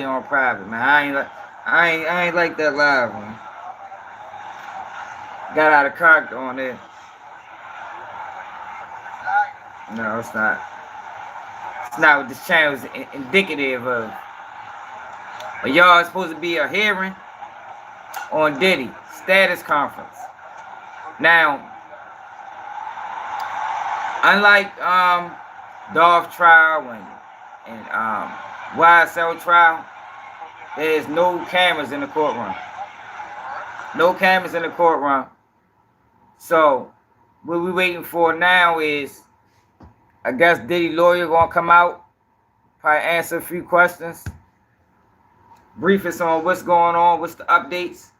on private, man. I ain't like that live, man. Got out of character on there. No, it's not. It's not what this channel is indicative of. But y'all supposed to be a hearing on Diddy status conference. Now, unlike Dolph trial and YSL trial, there's no cameras in the courtroom. No cameras in the courtroom. So what we waiting for now is, I guess Diddy lawyer gonna come out, probably answer a few questions, brief us on what's going on, what's the updates.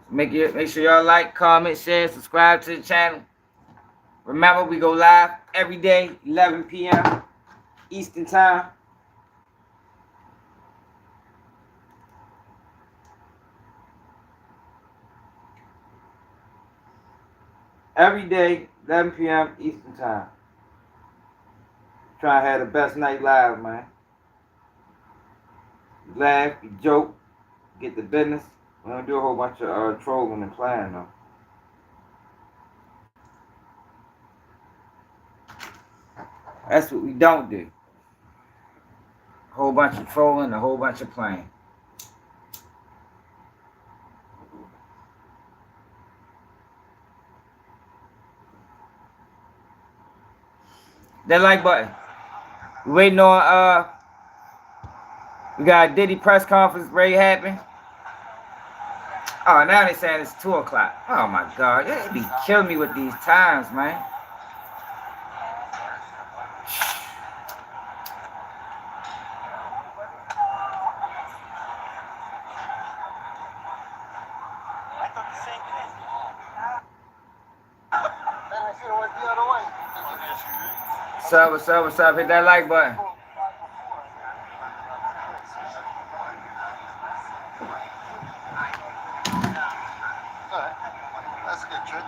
Make sure y'all like, comment, share, subscribe to the channel. Remember, we go live every day, 11 p.m. Eastern Time. Every day, 11 p.m. Eastern Time. Trying to have the best night live, man. You laugh, you joke, get the business. We don't do a whole bunch of trolling and playing, though. That's what we don't do. A whole bunch of trolling, a whole bunch of playing. That like button. We waiting on we got a Diddy press conference ready happen. Oh, now they saying it's 2 o'clock. Oh my God, they be killing me with these times, man. What's up, what's up? Hit that like button. That's a good trick.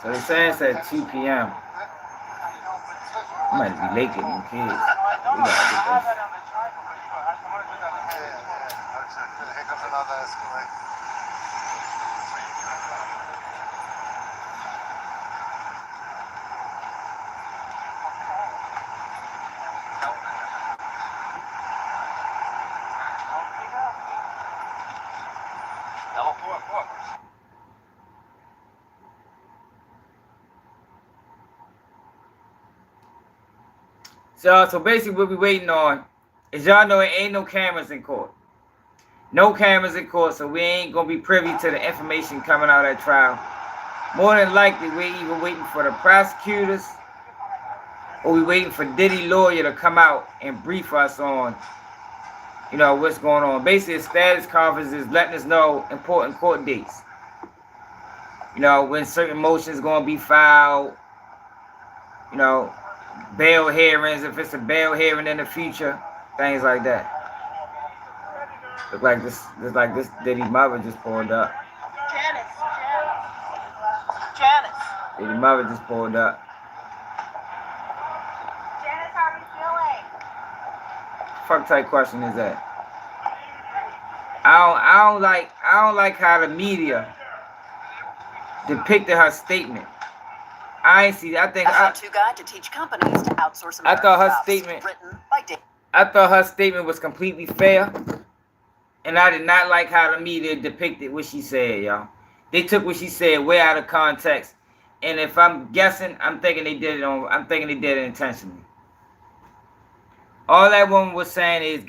So they saying it's at 2 p.m. I might be late getting them kids. We gotta get this. Here comes another escalate. So basically what we waiting on is, y'all know it ain't no cameras in court. No cameras in court, so we ain't gonna be privy to the information coming out of that trial. More than likely, we're either waiting for the prosecutors or we waiting for Diddy lawyer to come out and brief us on, you know, what's going on. Basically, the status conference is letting us know important court dates. You know, when certain motions gonna be filed, you know, bail hearings, if it's a bail hearing in the future, things like that. Look like this Diddy mother just pulled up. Janice. Diddy mother just pulled up. Janice, how are you feeling? Fuck type question is that? I don't like how the media depicted her statement. I ain't see. I How-to guide to teach companies to outsource American I thought her jobs. statement. Written by I thought her statement was completely fair, and I did not like how the media depicted what she said, y'all. They took what she said way out of context, and if I'm guessing, I'm thinking they did it intentionally. All that woman was saying is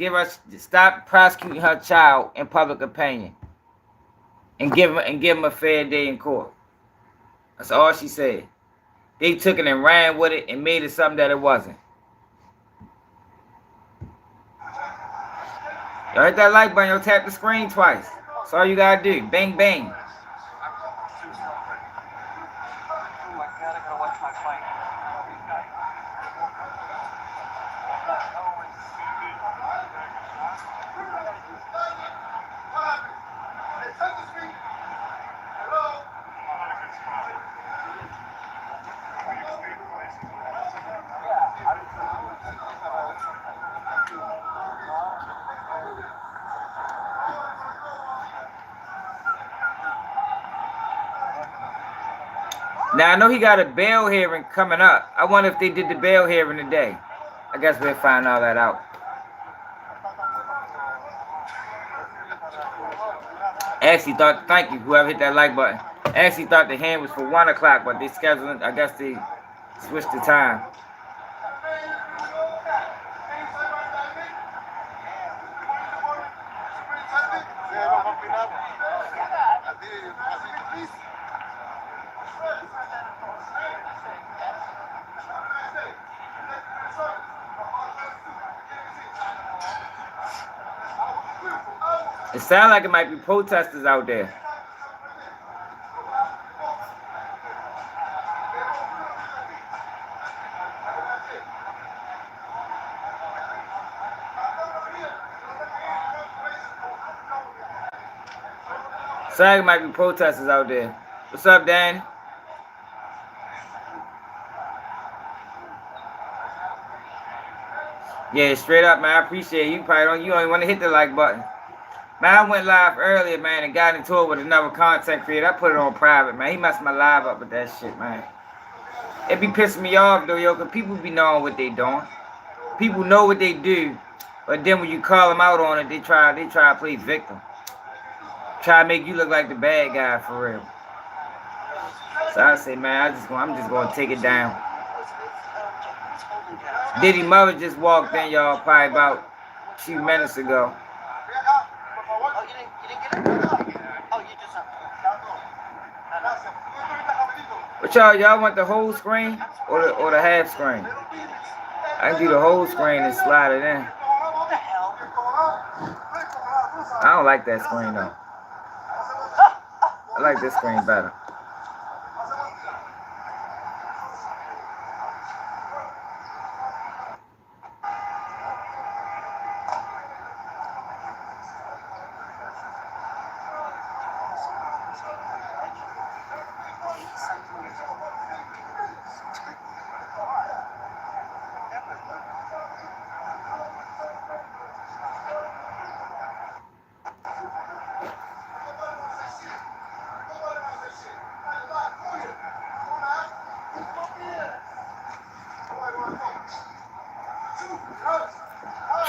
stop prosecuting her child in public opinion, and give him a fair day in court. That's all she said. They took it and ran with it and made it something that it wasn't. Y'all hit that like button, y'all tap the screen twice. That's all you gotta do. Bang, bang. Oh my god, I gotta watch my fight. Now, I know he got a bail hearing coming up. I wonder if they did the bail hearing today. I guess we'll find all that out. Actually thought, thank you, whoever hit that like button. Actually thought the hand was for 1 o'clock, but they scheduled it. I guess they switched the time. It sounds like it might be protesters out there. Sounds like it might be protesters out there. What's up, Dan? Yeah, straight up, man. I appreciate it. You don't even want to hit the like button. Man, I went live earlier, man, and got into it with another content creator. I put it on private, man. He messed my live up with that shit, man. It be pissing me off, though, yo, because people be knowing what they doing. People know what they do, but then when you call them out on it, they try to play victim. Try to make you look like the bad guy, for real. So I say, man, I'm just going to take it down. Diddy mother just walked in, y'all, probably about a few minutes ago. Oh, you didn't get it? Oh, you just... But y'all want the whole screen or the half screen? I can do the whole screen and slide it in. What the hell? I don't like that screen though. I like this screen better.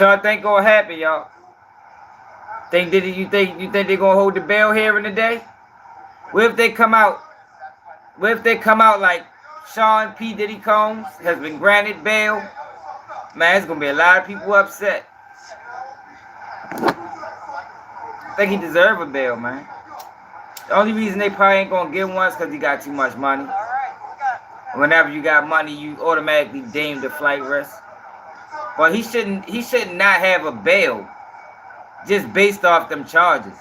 Y'all think gonna happen, y'all? You think they gonna hold the bail hearing today? What if they come out? What if they come out like Sean P. Diddy Combs has been granted bail? Man, it's gonna be a lot of people upset. I think he deserves a bail, man. The only reason they probably ain't gonna give one is because he got too much money. Whenever you got money, you automatically deem the flight risk. But he should not have a bail just based off them charges.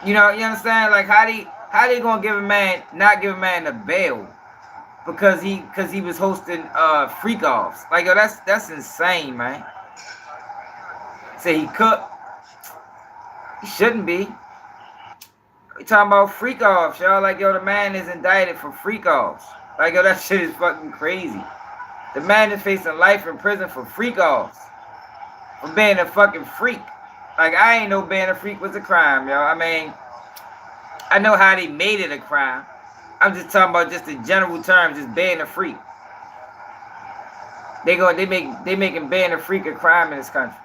You understand? Like how they gonna not give a man a bail because he was hosting freak offs. Like, yo, that's insane, man. Say he cooked. He shouldn't be. We talking about freak offs, y'all. Like, yo, the man is indicted for freak offs. Like, yo, that shit is fucking crazy. The man is facing life in prison for freak offs. For being a fucking freak. Like, I ain't know being a freak was a crime, y'all. I mean, I know how they made it a crime. I'm just talking about just in general terms, just being a freak. They making being a freak a crime in this country.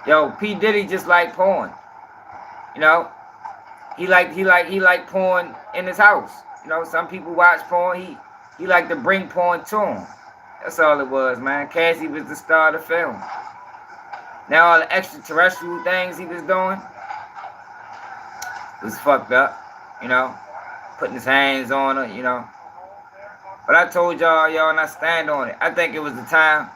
Yo, P. Diddy just like porn. You know, he like porn in his house. You know, some people watch porn. He like to bring porn to him. That's all it was, man. Cassie was the star of the film. Now all the extraterrestrial things he was doing was fucked up. You know, putting his hands on her. You know, but I told y'all, and I stand on it. I think it was the time.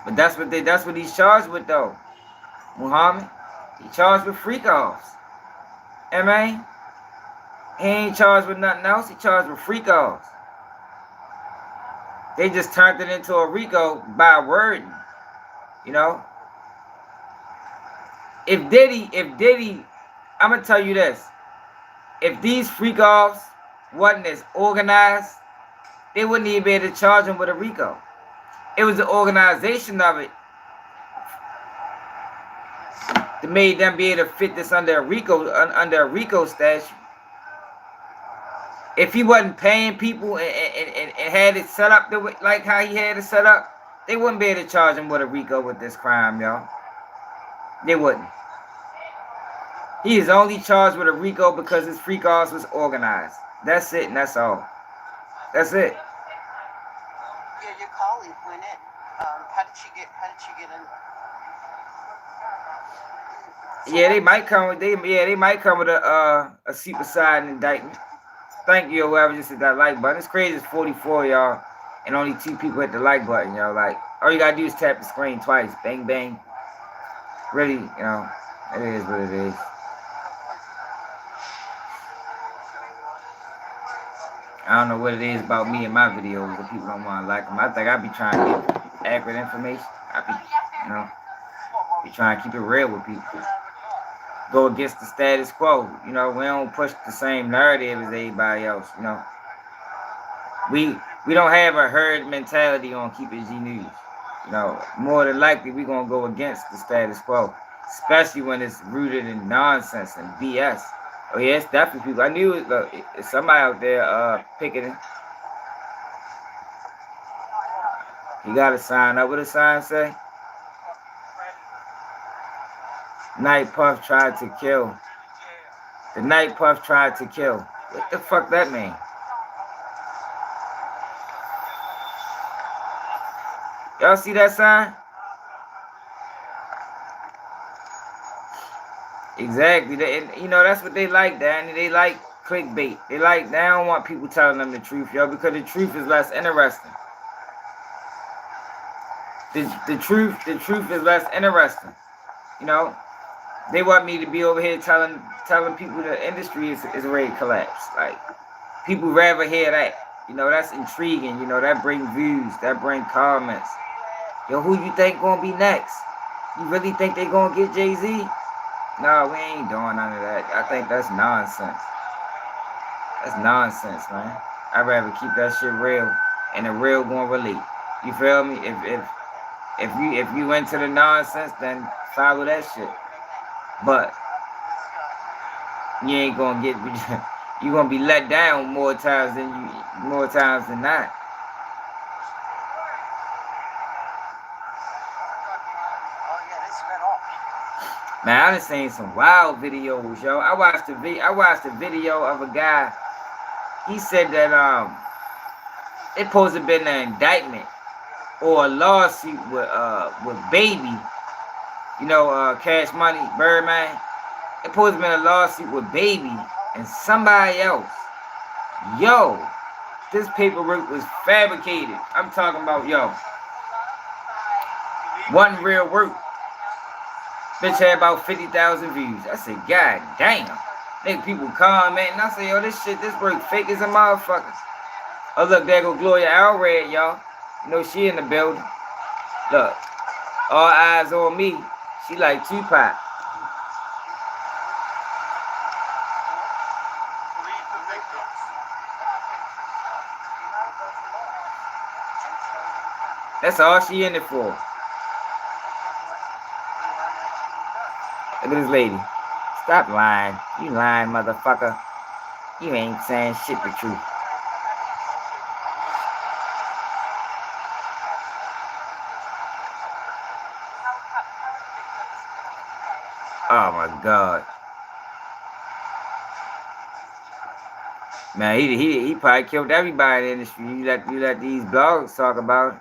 But that's what he's charged with though. Muhammad, he charged with freak offs. I mean, he ain't charged with nothing else. He charged with freak offs. They just turned it into a RICO by wording. You know? If Diddy, I'm gonna tell you this. If these freak offs wasn't as organized, they wouldn't even be able to charge him with a RICO. It was the organization of it that made them be able to fit this under a RICO statute. If he wasn't paying people and had it set up like how he had it set up, they wouldn't be able to charge him with a RICO with this crime, y'all. They wouldn't. He is only charged with a RICO because his freak offs was organized. That's it, and that's all. That's it. Yeah, your colleague went in. How did she get in? Yeah, they might come with a superside indictment. Thank you, whoever just hit that like button. It's crazy, it's 44, y'all, and only 2 people hit the like button, y'all. Like, all you gotta do is tap the screen twice. Bang, bang. Really, you know, it is what it is. I don't know what it is about me and my videos that people don't want to like them. I think I be trying to get accurate information. I be trying to keep it real with people. Go against the status quo. You know, we don't push the same narrative as everybody else, you know. We don't have a herd mentality on Keep It G News. You know, more than likely we're going to go against the status quo, especially when it's rooted in nonsense and BS. Oh, yeah, it's definitely people. I knew it's somebody out there picketing. You got to sign up. What does the sign say? Night Puff tried to kill. The Night Puff tried to kill. What the fuck that mean? Y'all see that sign? Exactly. You know, that's what they like, Danny. They like clickbait. They don't want people telling them the truth, yo, because the truth is less interesting. The truth is less interesting. You know? They want me to be over here telling people the industry is ready to collapse. Like, people rather hear that. You know, that's intriguing. You know, that bring views. That bring comments. Yo, who you think gonna be next? You really think they gonna get Jay-Z? No, we ain't doing none of that. I think that's nonsense. That's nonsense, man. I'd rather keep that shit real, and the real gonna relate. You feel me? If you into the nonsense, then follow that shit. But you ain't gonna get. You gonna be let down more times than not. Man, I done seen some wild videos, yo. I watched a video of a guy. He said that it supposed to have been an indictment or a lawsuit with Baby. You know, Cash Money, Birdman. It supposed to have been a lawsuit with Baby and somebody else. Yo, this paperwork was fabricated. I'm talking about, yo, wasn't real work. Bitch had about 50,000 views. I said, God damn. Nigga, people comment, and I say, yo, this work fake as a motherfucker. Oh, look, there go Gloria Allred, y'all. You know, she in the building. Look, all eyes on me. She like Tupac. That's all she in it for. Look at this lady. Stop lying. You lying, motherfucker. You ain't saying shit the truth. Oh my God. Man, he probably killed everybody in the industry. You let these blogs talk about it.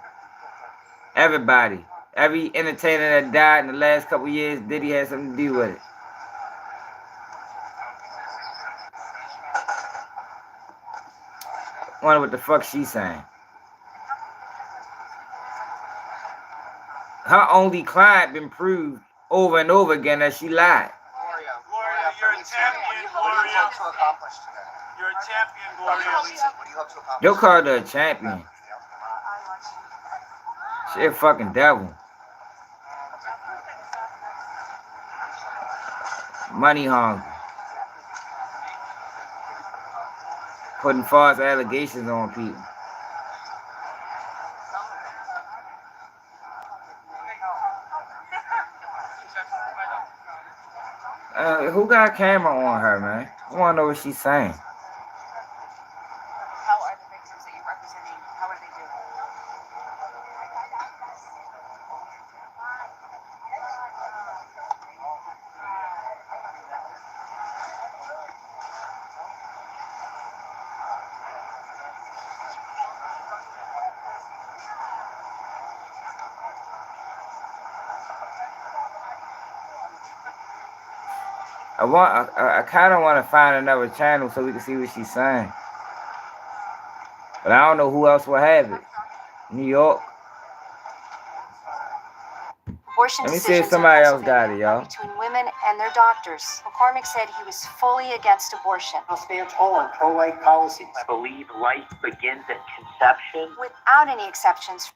Everybody. Every entertainer that died in the last couple years, Diddy had something to do with it. Wonder what the fuck she's saying. Her only client been proved over and over again that she lied. Gloria, you're a champion, Gloria. What do you hope to accomplish today? You're a champion, Gloria. What do you hope to accomplish? Yo called her a champion. She a fucking devil. Money hungry. Putting false allegations on people. Who got a camera on her, man? I want to know what she's saying. How are the victims that you're representing? How are they doing? I kind of want to find another channel so we can see what she's saying. But I don't know who else will have it. New York. Abortion Let me see if decisions somebody in else got it, Pennsylvania are y'all. between women and their doctors. McCormick said he was fully against abortion. I'll stand tall on pro-life policies. I believe life begins at conception. Without any exceptions.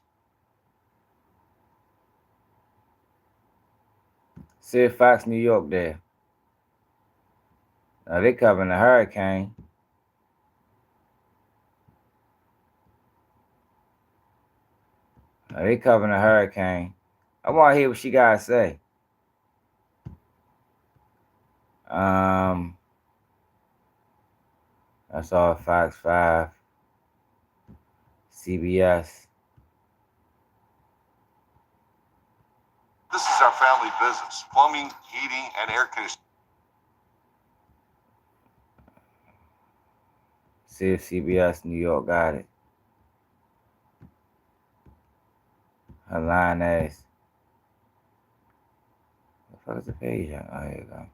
See if Fox New York there. Now they covering the hurricane. Now they covering the hurricane. I want to hear what she got to say. That's all Fox 5. CBS. This is our family business. Plumbing, heating, and air conditioning. See if CBS New York got it. Her lying ass. What the fuck is the page at? Oh, here you go.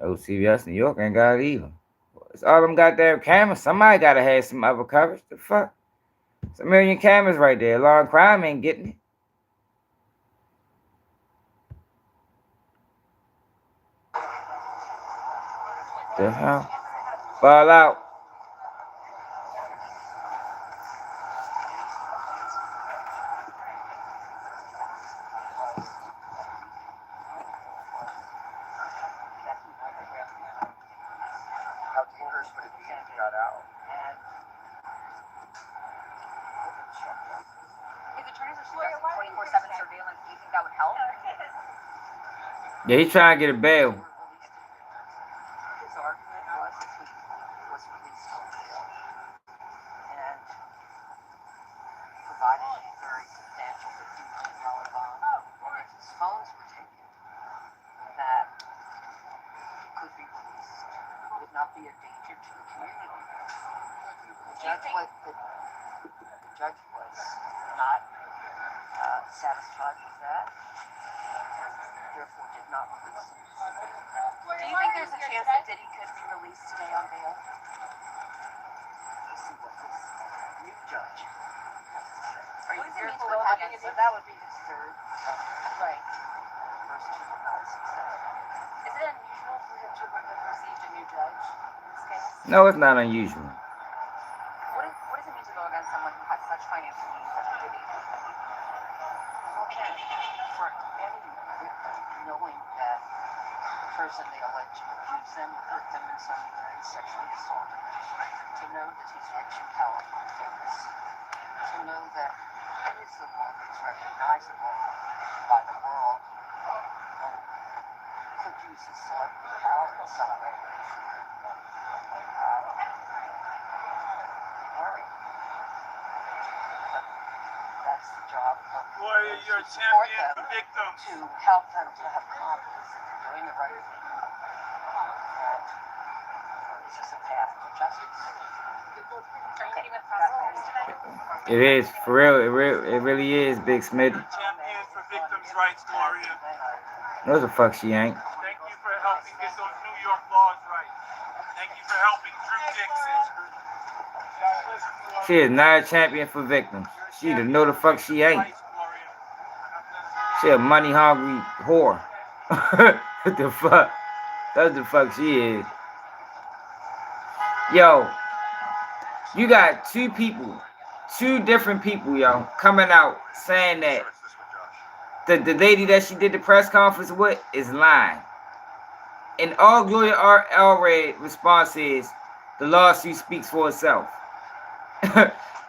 Oh, CBS New York ain't got it either. It's all them goddamn cameras. Somebody gotta have some other coverage. The fuck? It's a million cameras right there. Law and crime ain't getting it. The hell? Fall out. How dangerous would it be if you got out? His attorneys are suggesting 24/7 surveillance. Do you think that would help? Yeah, he's trying to get a bail. His argument was that he was released on bail and provided a very substantial $15 million bond. And if his phones were taken, that he could be released. Would not be a danger to the community. The judge was not satisfied with that, therefore did not release him. Do you think there's a chance that Diddy could be released today on bail? We'll see what this new judge has to say. Are you fearful Well, of having so it? that would be his third Right. first two were not successful. Is it unusual for him to have received a new judge in this case? No, it's not unusual. What does it mean to go against someone who has such financial means as Diddy? Okay, for any victim, knowing that the person they allege abused them, hurt them in some way, sexually assaulted them, to know that he's rich and powerful and famous, to know that he is the one who's recognizable by the world and could use his celebrity power in some way. They worry. But that's the job Gloria, you're a support champion them, for victims. to help them to have confidence in doing the right thing. It's just a path to justice. Are you meeting with prosecutors today? It is, for real. It really is, Big Smitty. Champion for victims' rights, Gloria. No the fuck she ain't. Thank you for helping get those New York laws right. Thank you for helping Drew Dixon. She is not a champion for victims. She to know the fuck she ain't. She a money hungry whore. What the fuck? That's the fuck she is. Yo, you got two different people, yo, coming out saying that the lady that she did the press conference with is lying. And all Gloria Allred response is, the lawsuit speaks for itself.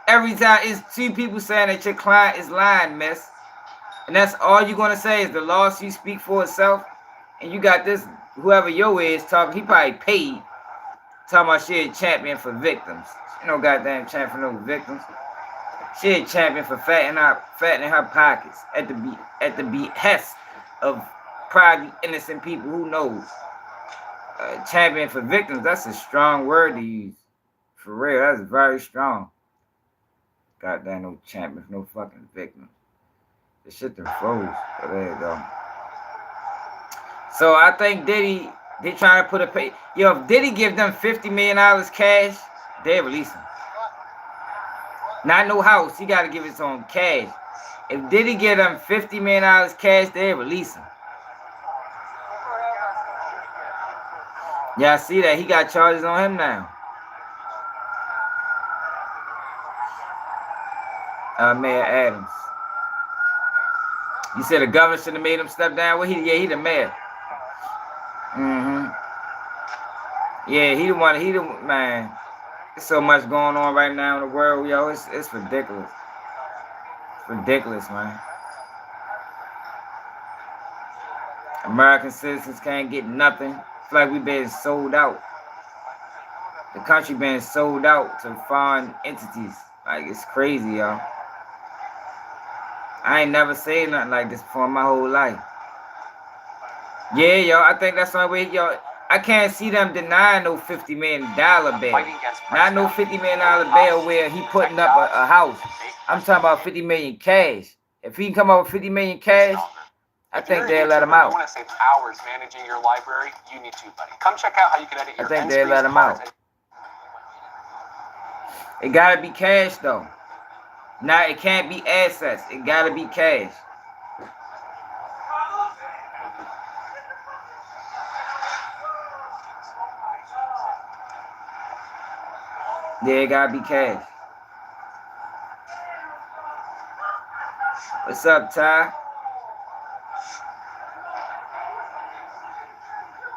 Every time it's two people saying that your client is lying, miss. And that's all you're going to say is the lawsuit speak for itself. And you got this, whoever yo is talking, he probably paid, talking about she a champion for victims. She no goddamn champion for no victims. She a champion for fattening her pockets at the behest of probably innocent people. Who knows? Champion for victims, that's a strong word to use. For real, that's very strong. Goddamn no champion for no fucking victims. This shit done froze. But there you go. So I think Diddy, they trying to put a pay. Yo, if Diddy give them $50 million cash, they release him. Not no house. He got to give his own cash. If Diddy give them $50 million cash, they release him. Yeah, I see that. He got charges on him now. Mayor Adams. You said the governor should have made him step down? Well, he the mayor. Yeah, he the one, man. There's so much going on right now in the world, yo. It's ridiculous. It's ridiculous, man. American citizens can't get nothing. It's like we been sold out. The country been sold out to foreign entities. Like, it's crazy, yo. I ain't never said nothing like this before in my whole life. Yeah, yo, I think that's the only way, yo. I can't see them denying no $50 million bail. Not no $50 million bail where he putting up a house. I'm talking about $50 million cash. If he can come up with $50 million cash, I think they'll let him out. You want to save hours managing your library? You need to, buddy. Come check out how you can edit your I think they'll let him out. It gotta be cash though. Now it can't be assets. It gotta be cash. Yeah, it gotta be cash. What's up, Ty?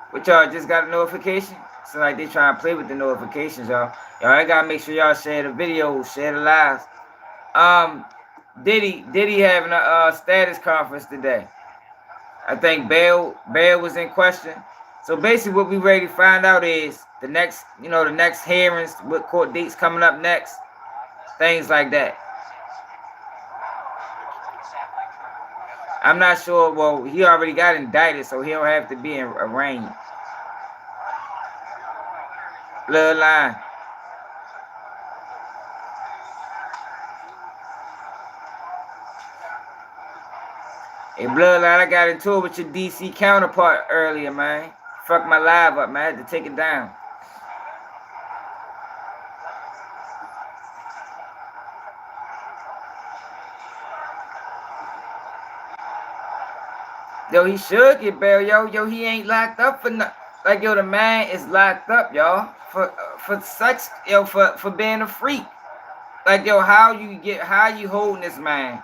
What y'all just got a notification? It's like they trying to play with the notifications, y'all. Y'all gotta make sure y'all share the videos, share the lives. Diddy having a status conference today. I think bail was in question. So basically what we ready to find out is the next hearings, what court dates coming up next, things like that. I'm not sure. Well, he already got indicted, so he'll have to be arraigned. Bloodline. Hey, Bloodline, I got into it with your DC counterpart earlier, man. Fucked my live up, man. I had to take it down. Yo, he should get bail, yo. Yo, he ain't locked up for nothing. Like, yo, the man is locked up, y'all, for sex, yo, for being a freak. Like, yo, how you holding this man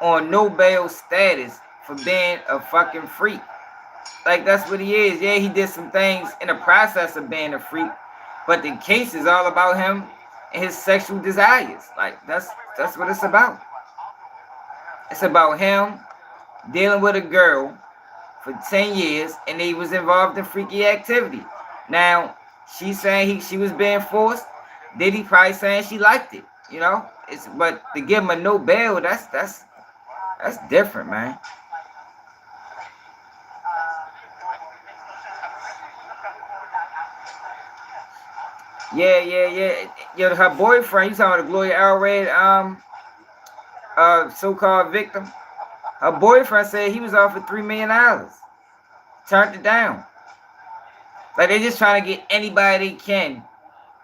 on no bail status for being a fucking freak? Like, that's what he is. Yeah, he did some things in the process of being a freak, but the case is all about him and his sexual desires. Like, that's what it's about. It's about him dealing with a girl for 10 years, and he was involved in freaky activity. Now, she's saying she was being forced. Diddy probably saying she liked it, you know? But to give him a no bail, that's That's different, man. Yeah. Yo, her boyfriend, you talking about the Gloria Allred, so-called victim? Her boyfriend said he was offered $3 million. Turned it down. Like, they just trying to get anybody they can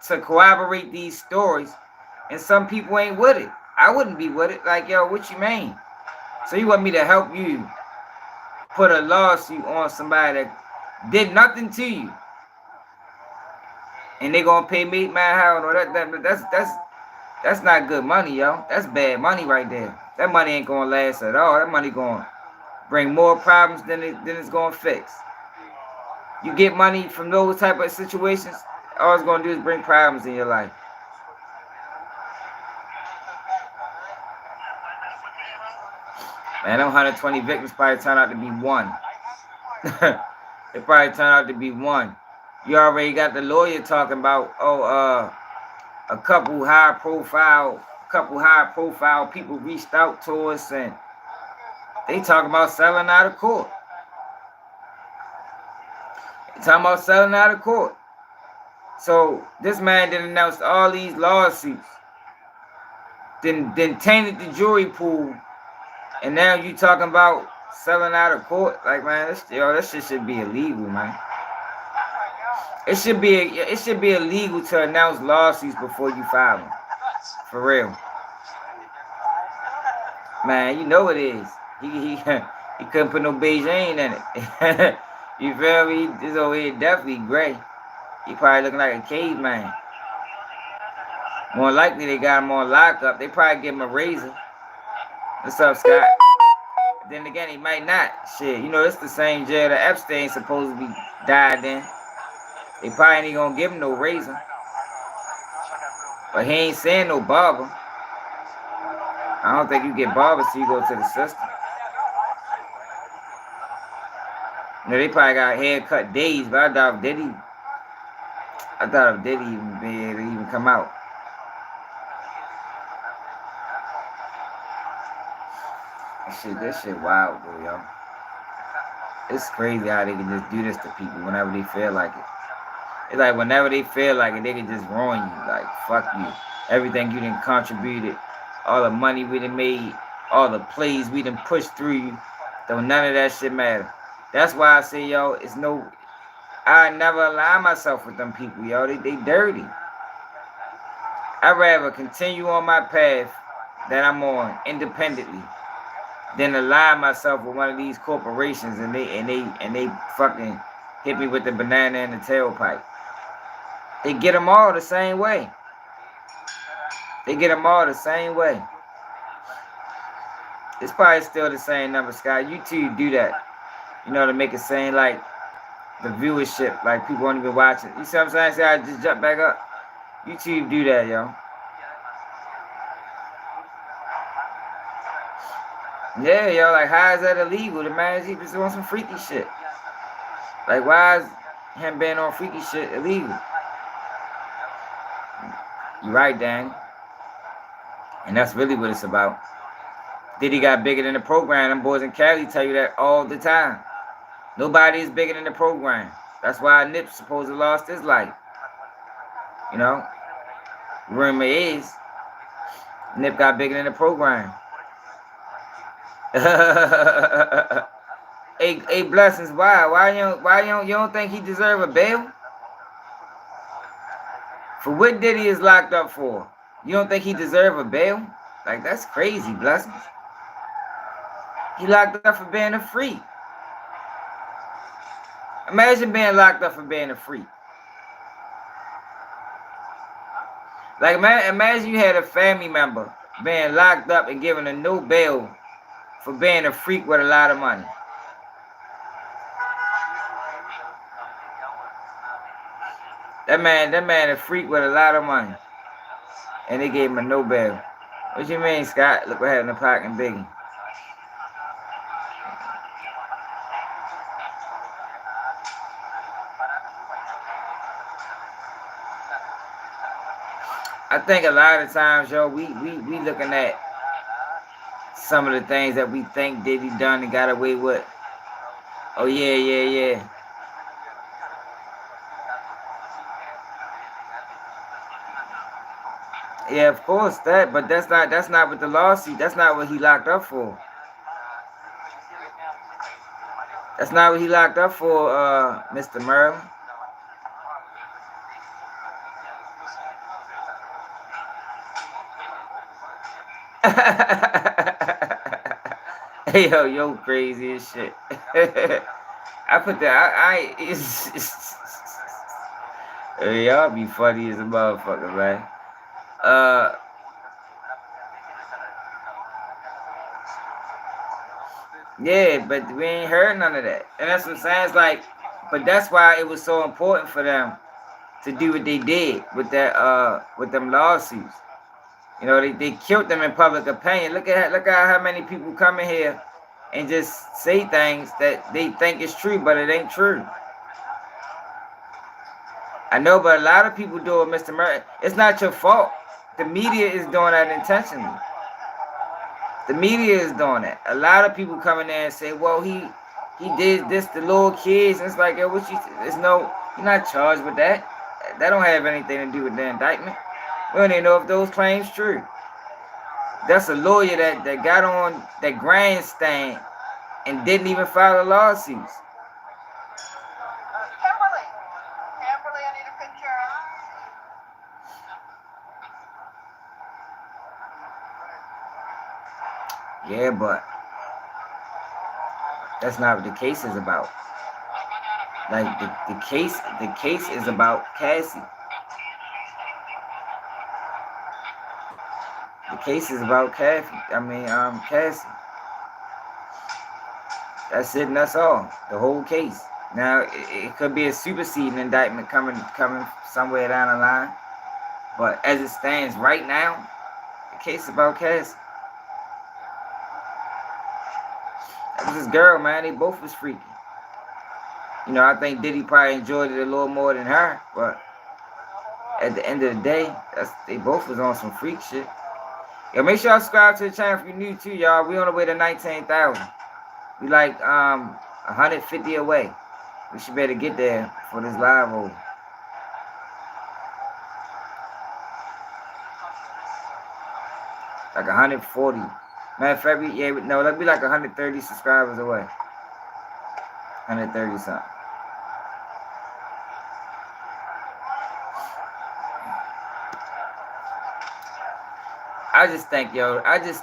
to corroborate these stories. And some people ain't with it. I wouldn't be with it. Like, yo, what you mean? So you want me to help you put a lawsuit on somebody that did nothing to you, and they gonna pay me my house? Or that's not good money, yo. That's bad money right there. That money ain't gonna last at all. That money gonna bring more problems than it's gonna fix. You get money from those type of situations, all it's gonna do is bring problems in your life. Man, them 120 victims probably turned out to be one. It probably turned out to be one. You already got the lawyer talking about, a couple high profile people reached out to us and they talking about selling out of court. So this man did announce all these lawsuits, then tainted the jury pool, and now you talking about selling out of court. Like, man, that shit should be illegal, man. It should be illegal to announce lawsuits before you file them. For real. Man, you know it is. He couldn't put no Beijing in it. You feel me? This over here definitely gray. He probably looking like a caveman. More likely they got him on lockup. They probably give him a razor. What's up, Scott? Then again, he might not. Shit, you know, it's the same jail that Epstein supposed to be died in. They probably ain't gonna give him no razor. But he ain't saying no barber. I don't think you get barbers till you go to the system. You know, they probably got haircut days, but I doubt if Diddy even be able to even come out. This shit wild, bro, yo. It's crazy how they can just do this to people whenever they feel like it. It's like whenever they feel like it, they can just ruin you. Like, fuck you. Everything you done contributed, all the money we done made, all the plays we done pushed through you, don't none of that shit matter. That's why I say, yo, I never align myself with them people, yo. They dirty. I'd rather continue on my path that I'm on independently than align myself with one of these corporations and they fucking hit me with the banana in the tailpipe. They get them all the same way. It's probably still the same number, Scott. YouTube do that, you know, to make it seem like the viewership, like people won't even watch it. You see what I'm saying? See how I just jump back up? YouTube do that, yo. Yeah, yo, like, how is that illegal? The man, he was doing some freaky shit. Like, why is him being on freaky shit illegal? You right, Dan. And that's really what it's about. Diddy got bigger than the program. Them boys in Cali tell you that all the time. Nobody is bigger than the program. That's why Nip supposed to lost his life. You know? Rumor is Nip got bigger than the program. Hey, Blessings, why you don't think he deserve a bail? For what Diddy is locked up for? You don't think he deserve a bail? Like, that's crazy, Blessings. He locked up for being a freak. Imagine being locked up for being a freak. Like, imagine you had a family member being locked up and given a no bail for being a freak with a lot of money. That man a freak with a lot of money. And they gave him a no bail. What you mean, Scott? Look what happened to Pac and Biggie. I think a lot of times, yo, we looking at some of the things that we think Diddy done and got away with. Oh yeah. Yeah, of course that, but that's not what the lawsuit. That's not what he locked up for. That's not what he locked up for, Mr. Merle. Hey yo crazy as shit. I put that hey, y'all be funny as a motherfucker, man. Yeah, but we ain't heard none of that. And that's what I'm saying. It's like, but that's why it was so important for them to do what they did with that with them lawsuits. You know, they killed them in public opinion. Look at how many people come in here and just say things that they think is true, but it ain't true. I know, but a lot of people do it, Mr. Murray. It's not your fault. The media is doing that intentionally. The media is doing that. A lot of people come in there and say, well, he did this to little kids. And it's like, yo, you're not charged with that. That don't have anything to do with the indictment. We don't even know if those claims true. That's a lawyer that got on that grandstand and didn't even file the lawsuits. Kimberly, I need a picture. Yeah, but that's not what the case is about. Like the case is about Cassie. The case is about Cassie. That's it and that's all. The whole case. Now it could be a superseding indictment coming somewhere down the line. But as it stands right now, the case is about Cassie. That was this girl, man. They both was freaky. You know, I think Diddy probably enjoyed it a little more than her, but at the end of the day, they both was on some freak shit. Yo, make sure y'all subscribe to the channel if you're new too, y'all. We on the way to 19,000. We like 150 away. We should better get there for this live over. Like 140. Matter of fact, that'd be like 130 subscribers away. 130 something. I just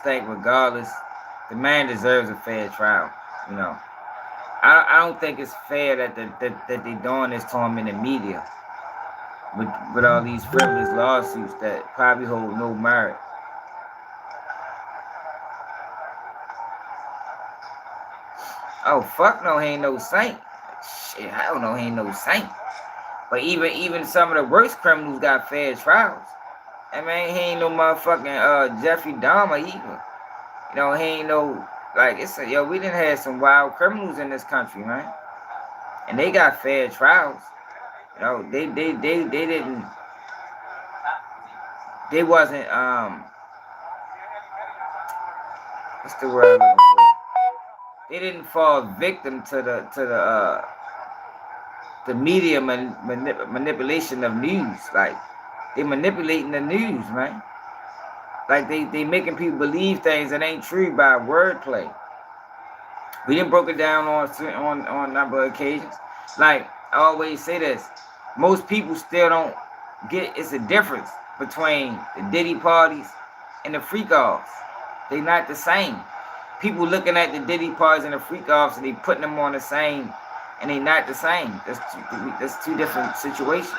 think regardless, the man deserves a fair trial. You know, I don't think it's fair that they doing this to him in the media with all these frivolous lawsuits that probably hold no merit. Oh fuck no, he ain't no saint. Shit, I don't know, he ain't no saint. But even some of the worst criminals got fair trials. I mean, he ain't no motherfucking Jeffrey Dahmer either. You know, he ain't no, like, we done had some wild criminals in this country, man. And they got fair trials. You know, they wasn't, what's the word I'm looking for? They didn't fall victim to the media manipulation of news. Like, they manipulating the news, man. Like they making people believe things that ain't true by wordplay. We didn't broke it down on a number of occasions. Like I always say this, most people still don't get it's a difference between the Diddy parties and the freak offs. They not the same. People looking at the Diddy parties and the freak offs and they putting them on the same, and they not the same. That's two different situations.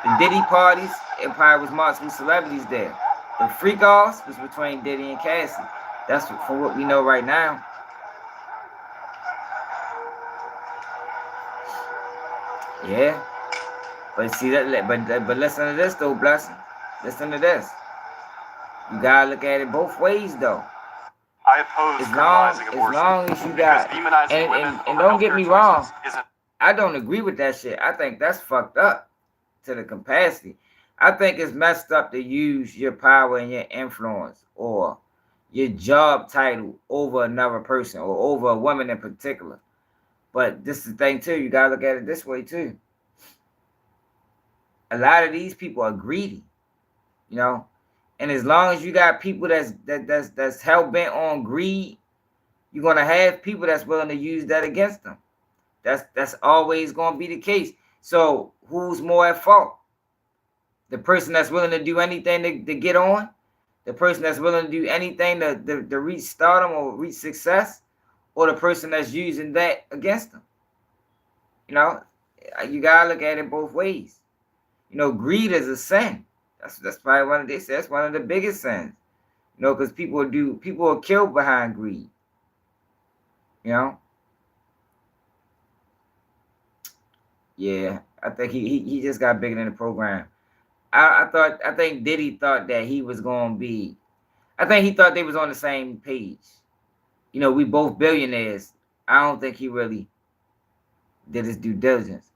The Diddy parties, it probably was multiple celebrities there. The freak offs was between Diddy and Cassie. That's from what we know right now. Yeah. But see that, but listen to this though, Blessing. Listen to this. You gotta look at it both ways though. I oppose criminalizing abortion. As long as you got, and don't get me wrong, I don't agree with that shit. I think that's fucked up to the capacity. I think it's messed up to use your power and your influence or your job title over another person or over a woman in particular. But this is the thing too, you gotta look at it this way too. A lot of these people are greedy, you know, and as long as you got people that's hell bent on greed, you're gonna have people that's willing to use that against them. That's always gonna be the case. So who's more at fault? The person that's willing to do anything to get on, the person that's willing to do anything to reach stardom or reach success, or the person that's using that against them. You know, you gotta look at it both ways. You know, greed is a sin. That's probably one of they say that's one of the biggest sins. You know, because people are killed behind greed. You know. Yeah, I think he just got bigger than the program. I think Diddy thought that he was gonna be. I think he thought they was on the same page. You know, we both billionaires. I don't think he really did his due diligence.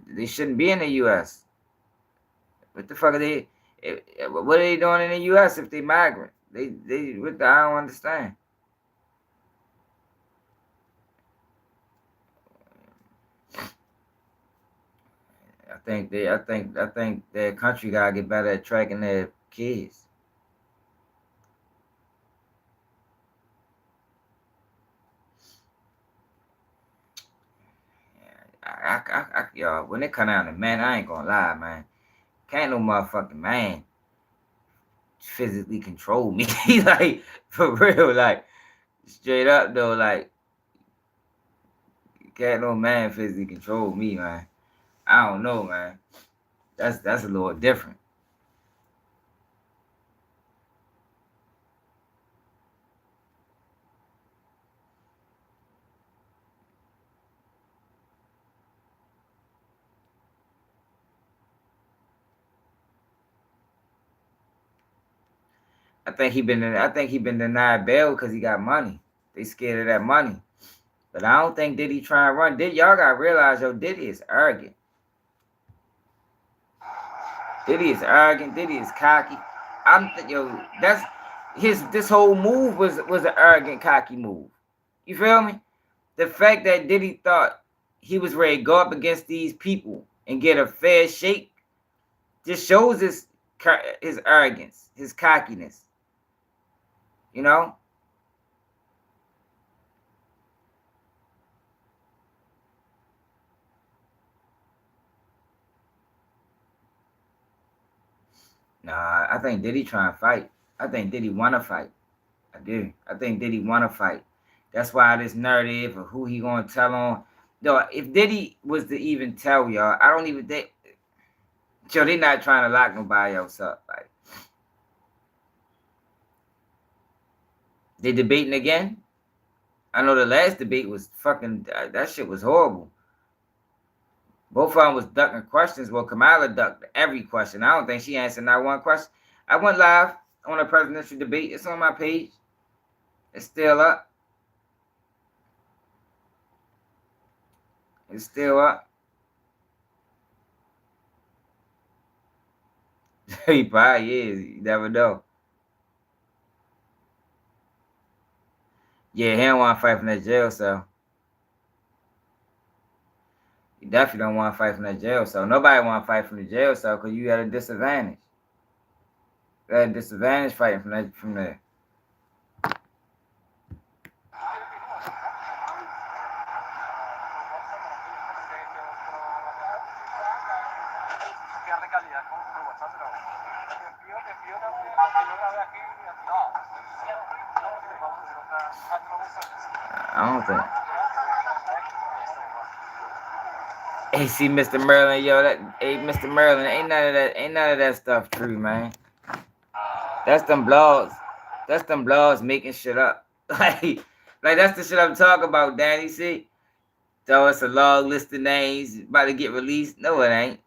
They shouldn't be in the U.S. What the fuck are they? What are they doing in the U.S. if they migrant? I don't understand. I think their country gotta get better at tracking their kids. Y'all, when it come down to man, I ain't gonna lie, man. Can't no motherfucking man physically control me. Like, for real, like, straight up though, like, can't no man physically control me, man. I don't know, man. That's a little different. I think he been denied bail because he got money. They scared of that money. But I don't think Diddy trying to run. Y'all gotta realize, yo, Diddy is arrogant. Diddy is arrogant. Diddy is cocky. That's this whole move was an arrogant, cocky move. You feel me? The fact that Diddy thought he was ready to go up against these people and get a fair shake just shows his arrogance, his cockiness. You know? Nah, I think Diddy trying to fight. I think Diddy want to fight. I do. I think Diddy want to fight. That's why this narrative of who he gonna tell on. Though, if Diddy was to even tell y'all, I don't even think. Yo, they not trying to lock nobody else up. Like, they debating again. I know the last debate was fucking. That shit was horrible. Both of them was ducking questions. Well, Kamala ducked every question. I don't think she answered not one question. I went live on a presidential debate. It's on my page. It's still up. It's still up. He probably is. You never know. Yeah, he don't want to fight from that jail cell. You definitely don't want to fight from that jail cell. Nobody want to fight from the jail cell because you at a disadvantage. You at a disadvantage fighting from there. I don't think. Hey, see, Mr. Merlin, yo, Mr. Merlin, ain't none of that stuff true, man. That's them blogs. That's them blogs making shit up. Like that's the shit I'm talking about, Danny. See, so it's a long list of names about to get released. No, it ain't.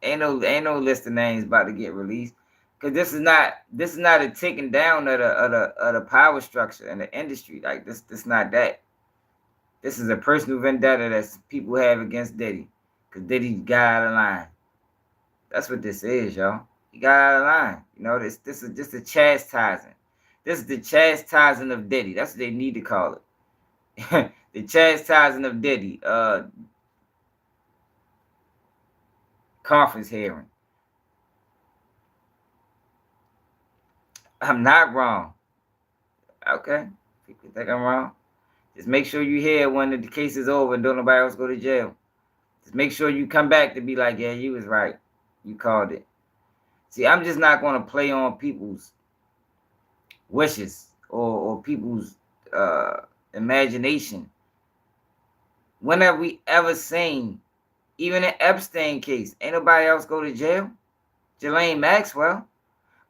Ain't no list of names about to get released. Cause this is not a taking down of the power structure in the industry. Like this not that. This is a personal vendetta that people have against Diddy. Cause Diddy got out of line. That's what this is, y'all. He got out of line. You know, this is just a chastising. This is the chastising of Diddy. That's what they need to call it. The chastising of Diddy. Conference hearing. I'm not wrong. Okay. People think I'm wrong. Just make sure you hear when the case is over and don't nobody else go to jail. Just make sure you come back to be like, yeah, you was right. You called it. See, I'm just not going to play on people's wishes or people's imagination. When have we ever seen, even in Epstein case, ain't nobody else go to jail? Ghislaine Maxwell.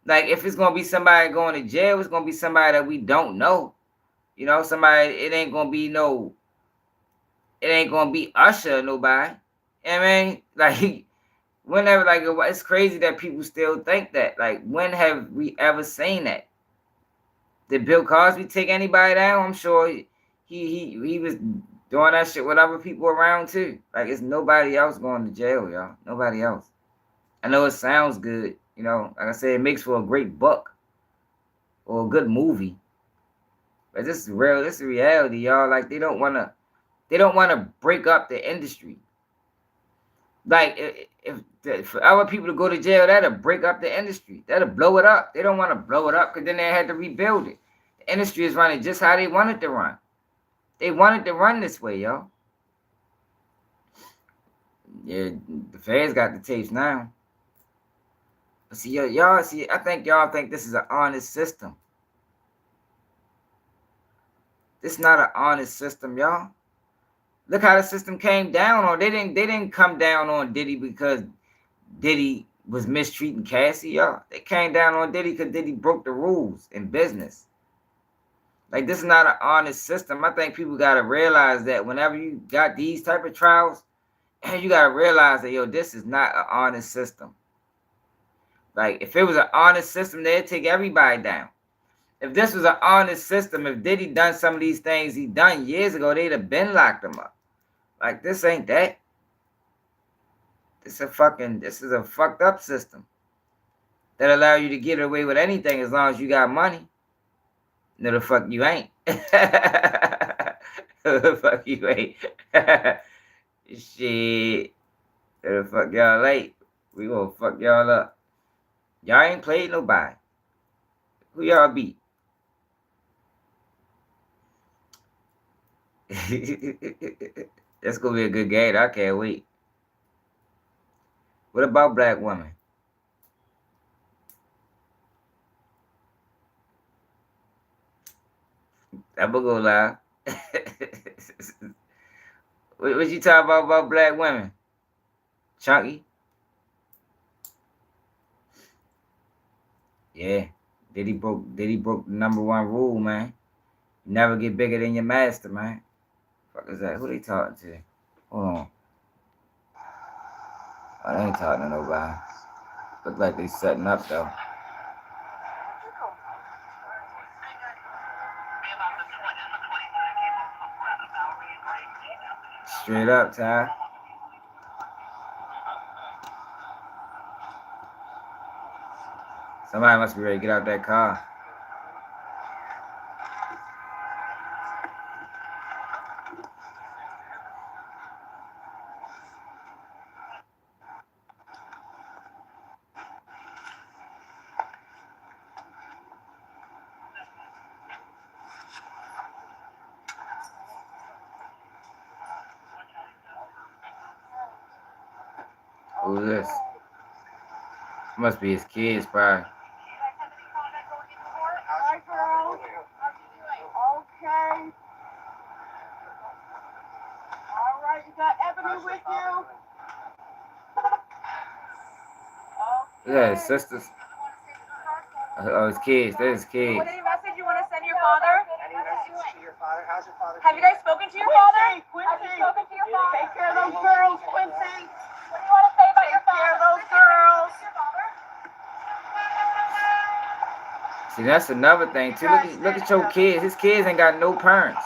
Like, if it's going to be somebody going to jail, it's going to be somebody that we don't know. You know, somebody, it ain't going to be Usher or nobody. You know what I mean? Like, whenever, like, it's crazy that people still think that. Like, when have we ever seen that? Did Bill Cosby take anybody down? I'm sure he was doing that shit with other people around too. Like, it's nobody else going to jail, y'all. Nobody else. I know it sounds good, you know. Like I said, it makes for a great book or a good movie. But this is real. This is reality, y'all. Like, they don't want to break up the industry. Like, if for other people to go to jail, that'll break up the industry. That'll blow it up. They don't want to blow it up because then they had to rebuild it. The industry is running just how they wanted to run. They wanted to run this way, y'all. Yeah, the feds got the tapes now. But see, I think y'all think this is an honest system. This is not an honest system, y'all. Look how the system came down on. They didn't come down on Diddy because Diddy was mistreating Cassie, y'all. They came down on Diddy because Diddy broke the rules in business. Like, this is not an honest system. I think people got to realize that whenever you got these type of trials, you got to realize that, yo, this is not an honest system. Like, if it was an honest system, they'd take everybody down. If this was an honest system, if Diddy done some of these things he done years ago, they'd have been locked him up. Like, this ain't that. This is a fucked up system that allow you to get away with anything as long as you got money. No, the fuck you ain't. No, the fuck you ain't. Shit. No, the fuck y'all ain't. We gonna fuck y'all up. Y'all ain't played nobody. Who y'all beat? That's gonna be a good game. I can't wait. What about black women? I'm gonna go live. What you talking about black women? Chunky? Yeah. Diddy broke the #1 rule, man. You never get bigger than your master, man. Fuck is that? Who they talking to? Hold on. Oh, they ain't talking to nobody. Look like they setting up though. Straight up, Ty. Somebody must be ready to get out that car. Who's this? Must be his kids, probably. Hi, girls. Okay. All right, you got Ebony with you? Yeah, his sisters. Oh, his kids. There's his kids. What any message you want to send your father? Any message to your father? How's your father? Have you guys spoken to your father? Quincy. Have you spoken to your father? Take care of those girls, Quincy. What do you want to say about your Take care father? of those girls. See, that's another thing too. Look at your kids. His kids ain't got no parents.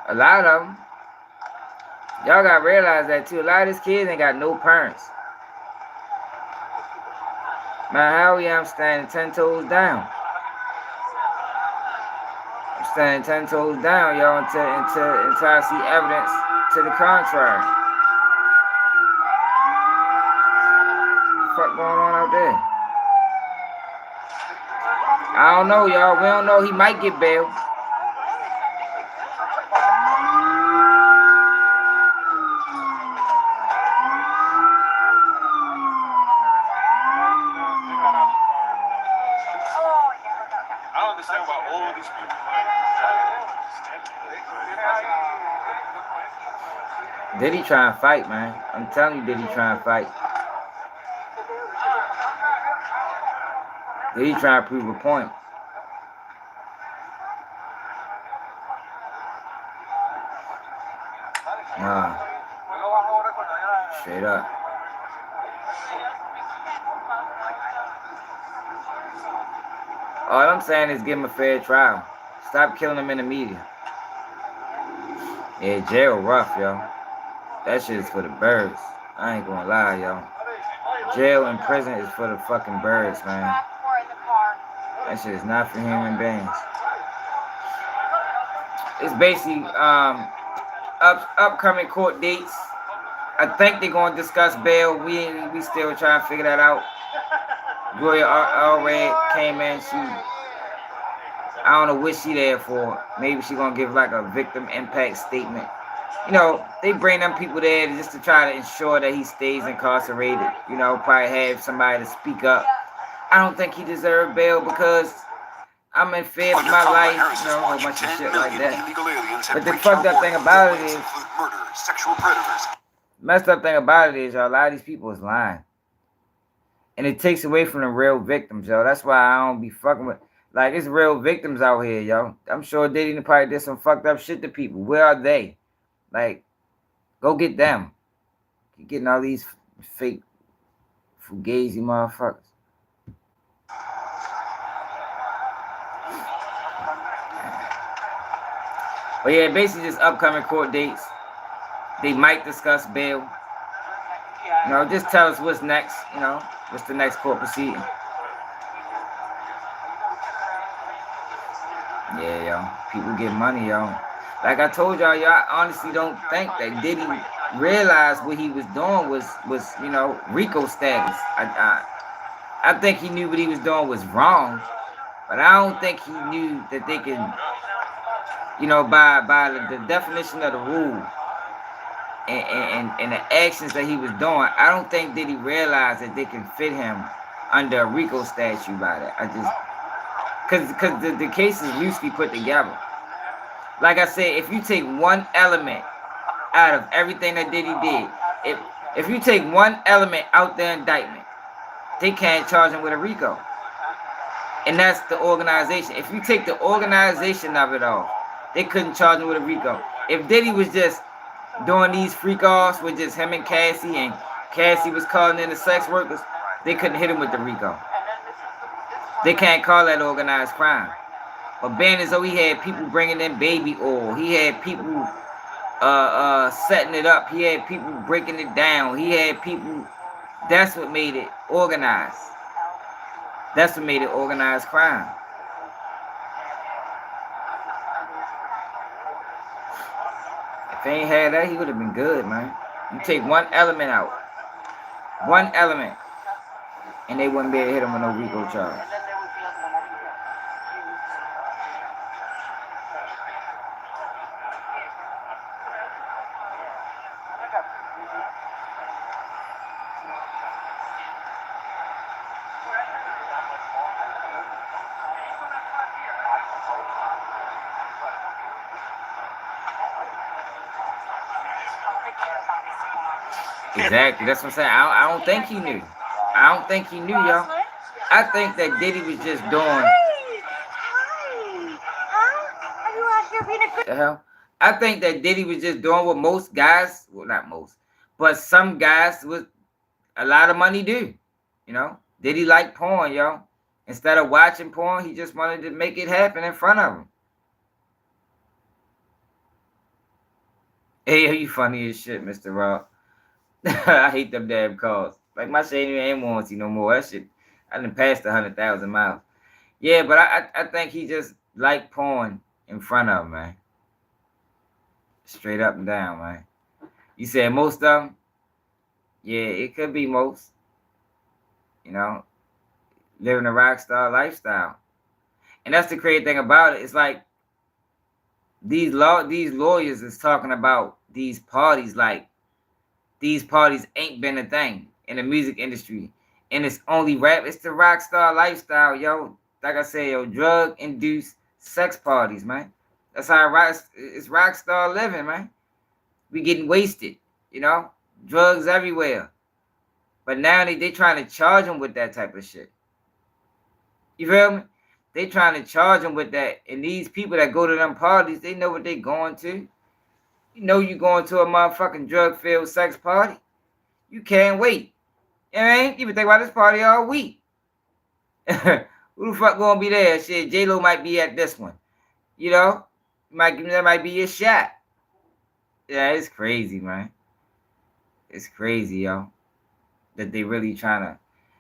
A lot of them. Y'all gotta realize that too. A lot of his kids ain't got no parents. Man, hell yeah, I'm standing 10 toes down. I'm standing 10 toes down, y'all, until I see evidence to the contrary. What the fuck going on out there? I don't know, y'all. We don't know. He might get bail. I don't understand why all these people. Diddy trying to fight, man. I'm telling you, Diddy trying to fight. Diddy trying to prove a point. Nah. Straight up. All I'm saying is give him a fair trial. Stop killing him in the media. Yeah, jail rough, yo. That shit is for the birds. I ain't gonna lie, yo. Jail and prison is for the fucking birds, man. That shit is not for human beings. It's basically upcoming court dates. I think they're gonna discuss bail. We still trying to figure that out. Gloria Allred came in. I don't know what she there for. Maybe she gonna give like a victim impact statement. You know, they bring them people there just to try to ensure that he stays incarcerated. You know, probably have somebody to speak up. I don't think he deserved bail because I'm in fear for my life, you know, a whole bunch of shit like that. But the fucked up thing about it is, messed up thing about it is, y'all, a lot of these people is lying. And it takes away from the real victims, yo. That's why I don't be fucking with, like, it's real victims out here, yo. I'm sure Diddy probably did some fucked up shit to people. Where are they? Like, go get them. You're getting all these fake fugazi motherfuckers. But yeah, basically just upcoming court dates. They might discuss bail. You know, just tell us what's next, you know, what's the next court proceeding. Yeah, yo. People get money, yo. Like I told y'all, I honestly don't think that Diddy realized what he was doing was you know, RICO status. I think he knew what he was doing was wrong, but I don't think he knew that they can, you know, by the definition of the rule and the actions that he was doing, I don't think Diddy realized that they can fit him under a RICO statute by that. I just, because the cases loosely put together. Like I said, if you take one element out of everything that Diddy did, if you take one element out the indictment, they can't charge him with a RICO. And that's the organization. If you take the organization of it all, they couldn't charge him with a RICO. If Diddy was just doing these freak offs with just him and Cassie, and Cassie was calling in the sex workers, they couldn't hit him with the RICO. They can't call that organized crime. But being as though he had people bringing in baby oil, he had people setting it up, he had people breaking it down, he had people, that's what made it organized. That's what made it organized crime. If he ain't had that, he would have been good, man. You take one element out, and they wouldn't be able to hit him with no RICO charge. Exactly. That's what I'm saying. I don't think he knew. I don't think he knew, y'all. I think that Diddy was just doing. The hell? I think that Diddy was just doing what most guys, well, not most, but some guys with a lot of money do. You know, Diddy liked porn, y'all. Instead of watching porn, he just wanted to make it happen in front of him. Hey, you funny as shit, Mr. Rock. I hate them damn calls. Like my shit ain't want to no more. That shit. I done passed 100,000 miles. Yeah, but I think he just like porn in front of him, man. Straight up and down, man. You said most of them? Yeah, it could be most. You know, living a rock star lifestyle. And that's the crazy thing about it. It's like these lawyers is talking about these parties like these parties ain't been a thing in the music industry. And it's only rap. It's the rock star lifestyle, yo. Like I said, yo, drug induced sex parties, man. That's how it's rock star living, man. We getting wasted, you know, drugs everywhere. But now they trying to charge them with that type of shit. You feel me? They trying to charge them with that. And these people that go to them parties, they know what they going to. You know you going to a motherfucking drug-filled sex party. You can't wait. You know what I mean? You been thinking about this party all week. Who the fuck gonna be there? Shit, J-Lo might be at this one. You know? That might be your shot. Yeah, it's crazy, man. It's crazy, yo. That they really trying to.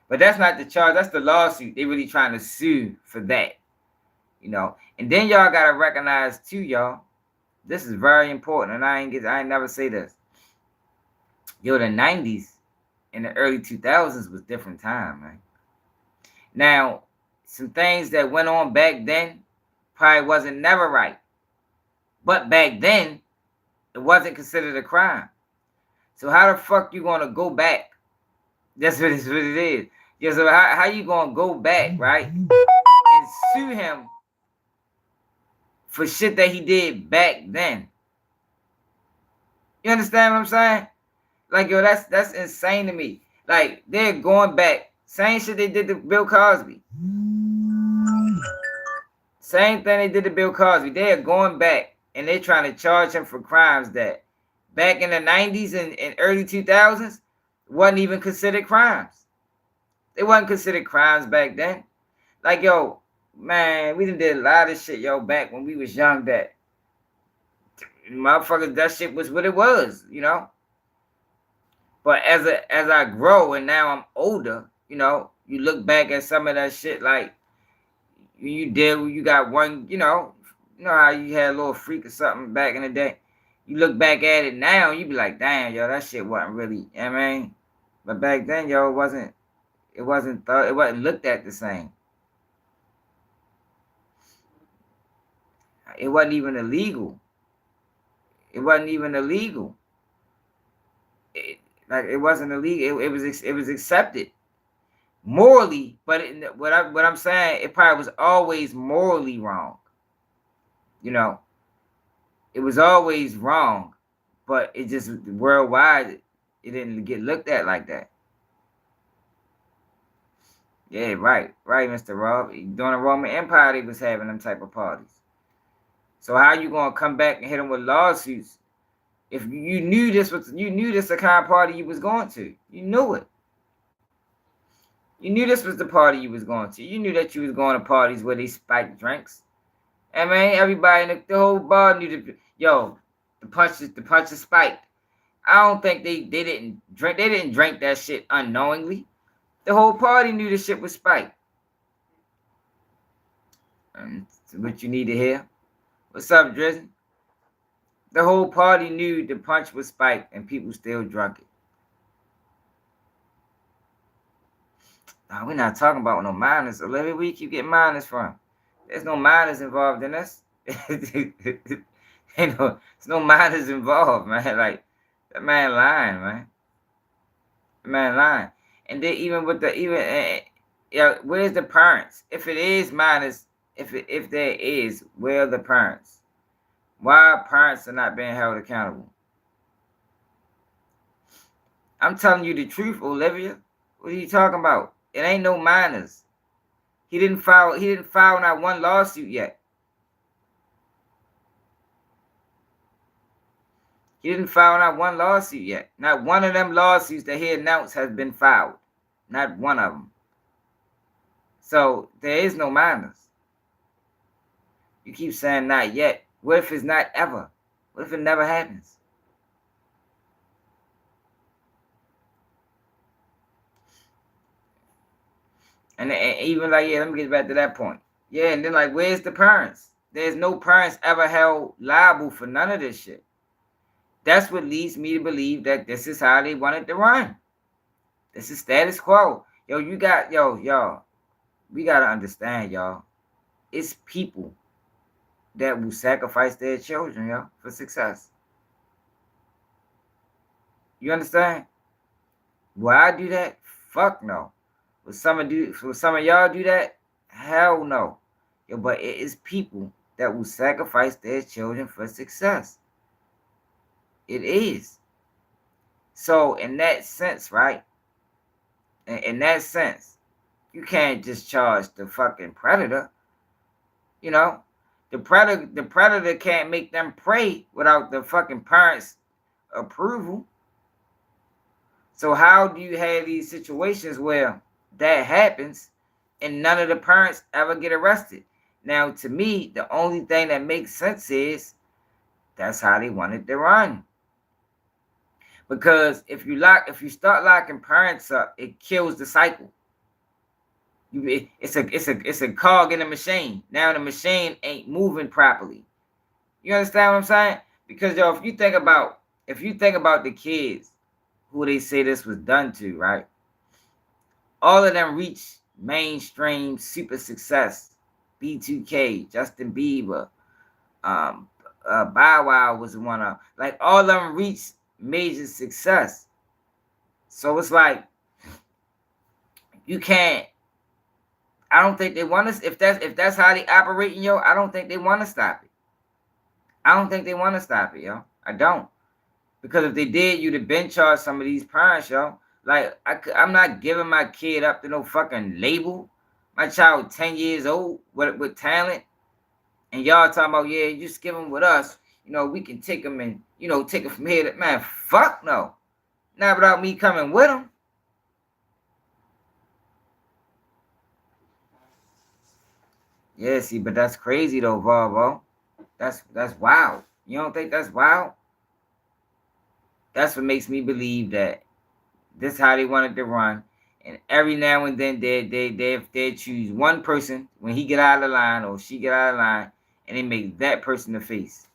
But that's not the charge. That's the lawsuit. They really trying to sue for that. You know? And then y'all gotta recognize too, y'all. This is very important. And I ain't never say this. Yo, the 90s and the early 2000s was different time, man. Now, some things that went on back then probably wasn't never right. But back then, it wasn't considered a crime. So how the fuck you gonna go back? That's what it is. Yeah, so how you gonna go back, right? And sue him for shit that he did back then. You understand what I'm saying? Like, yo, that's insane to me. Like, they're going back. Same shit they did to Bill Cosby. Same thing they did to Bill Cosby. They are going back and they're trying to charge him for crimes that back in the 90s and early 2000s wasn't even considered crimes. They wasn't considered crimes back then. Like, yo, man, we done did a lot of shit, yo, back when we was young that motherfuckers, that shit was what it was, you know? But as I grow and now I'm older, you know, you look back at some of that shit like you got one, you know how you had a little freak or something back in the day. You look back at it now, you be like, damn, yo, that shit wasn't really, you know what I mean? But back then, yo, it wasn't looked at the same. It wasn't even illegal. It wasn't even illegal. It wasn't illegal. It was accepted morally, but what I'm saying, it probably was always morally wrong. You know, it was always wrong, but it just worldwide it didn't get looked at like that. Yeah, right, Mr. Rob. During the Roman Empire, they was having them type of parties. So how you gonna come back and hit them with lawsuits if you knew this the kind of party you was going to? You knew it. You knew this was the party you was going to. You knew that you was going to parties where they spiked drinks. I mean, everybody in the whole bar knew the punches spiked. I don't think they didn't drink. They didn't drink that shit unknowingly. The whole party knew the shit was spiked. What you need to hear? What's up, Drizzy? The whole party knew the punch was spiked, and people still drunk it. Nah, we're not talking about no minors. Olivia, where you keep getting minors from? There's no minors involved in this. There's no minors involved, man. Like, that man lying, man. The man lying. And then where's the parents? If it is minors, if there is, where are the parents? Why parents are not being held accountable? I'm telling you the truth, Olivia. What are you talking about? It ain't no minors. He didn't file not one lawsuit yet. He didn't file not one lawsuit yet. Not one of them lawsuits that he announced has been filed. Not one of them. So there is no minors. You keep saying not yet. What if it's not ever? What if it never happens? And even like, yeah, let me get back to that point. Yeah, and then like, where's the parents? There's no parents ever held liable for none of this shit. That's what leads me to believe that this is how they wanted to run. This is status quo. Yo, y'all, we gotta understand, y'all. It's people that will sacrifice their children, y'all, for success. You understand? Will I do that? Fuck no. Will some of y'all do that? Hell no. Yo, but it is people that will sacrifice their children for success. It is. So in that sense, right? In that sense, you can't just charge the fucking predator. You know, the predator can't make them prey without the fucking parents' approval. So how do you have these situations where that happens and none of the parents ever get arrested? Now, to me, the only thing that makes sense is that's how they wanted to run. Because if you start locking parents up, it kills the cycle. It's a cog in the machine. Now the machine ain't moving properly. You understand what I'm saying? Because yo, if you think about the kids who they say this was done to, right? All of them reached mainstream super success. B2K, Justin Bieber, Bow Wow was one of, like, all of them reached major success. So it's like you can't. I don't think they want to. If that's how they operating, yo, I don't think they want to stop it. I don't think they want to stop it, yo. I don't. Because if they did, you'd have been charged some of these parents, yo. Like, I'm not giving my kid up to no fucking label. My child 10 years old with talent. And y'all talking about, yeah, you just give him with us. You know, we can take him and, you know, take him from here to, man, fuck no. Not without me coming with him. Yeah, see, but that's crazy though, Volvo. That's wild. You don't think that's wild? That's what makes me believe that this is how they wanted to run. And every now and then they choose one person when he get out of the line or she get out of the line, and they make that person the face.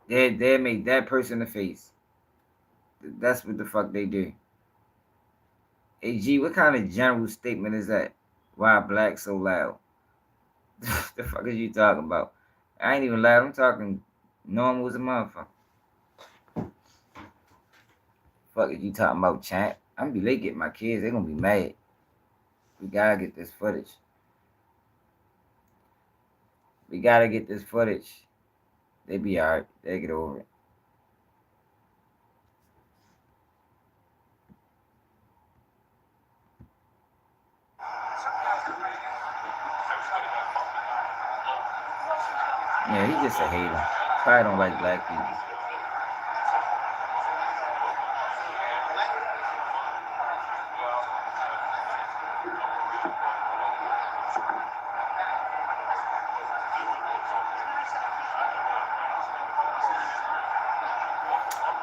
They make that person the face. That's what the fuck they do. Hey G, what kind of general statement is that? Why black so loud? The fuck is you talking about? I ain't even loud. I'm talking normal as a motherfucker. Fuck is you talking about, champ? I'm gonna be late getting my kids. They gonna be mad. We gotta get this footage. We gotta get this footage. They be alright. They get over it. Yeah, he's just a hater. Probably don't like black people.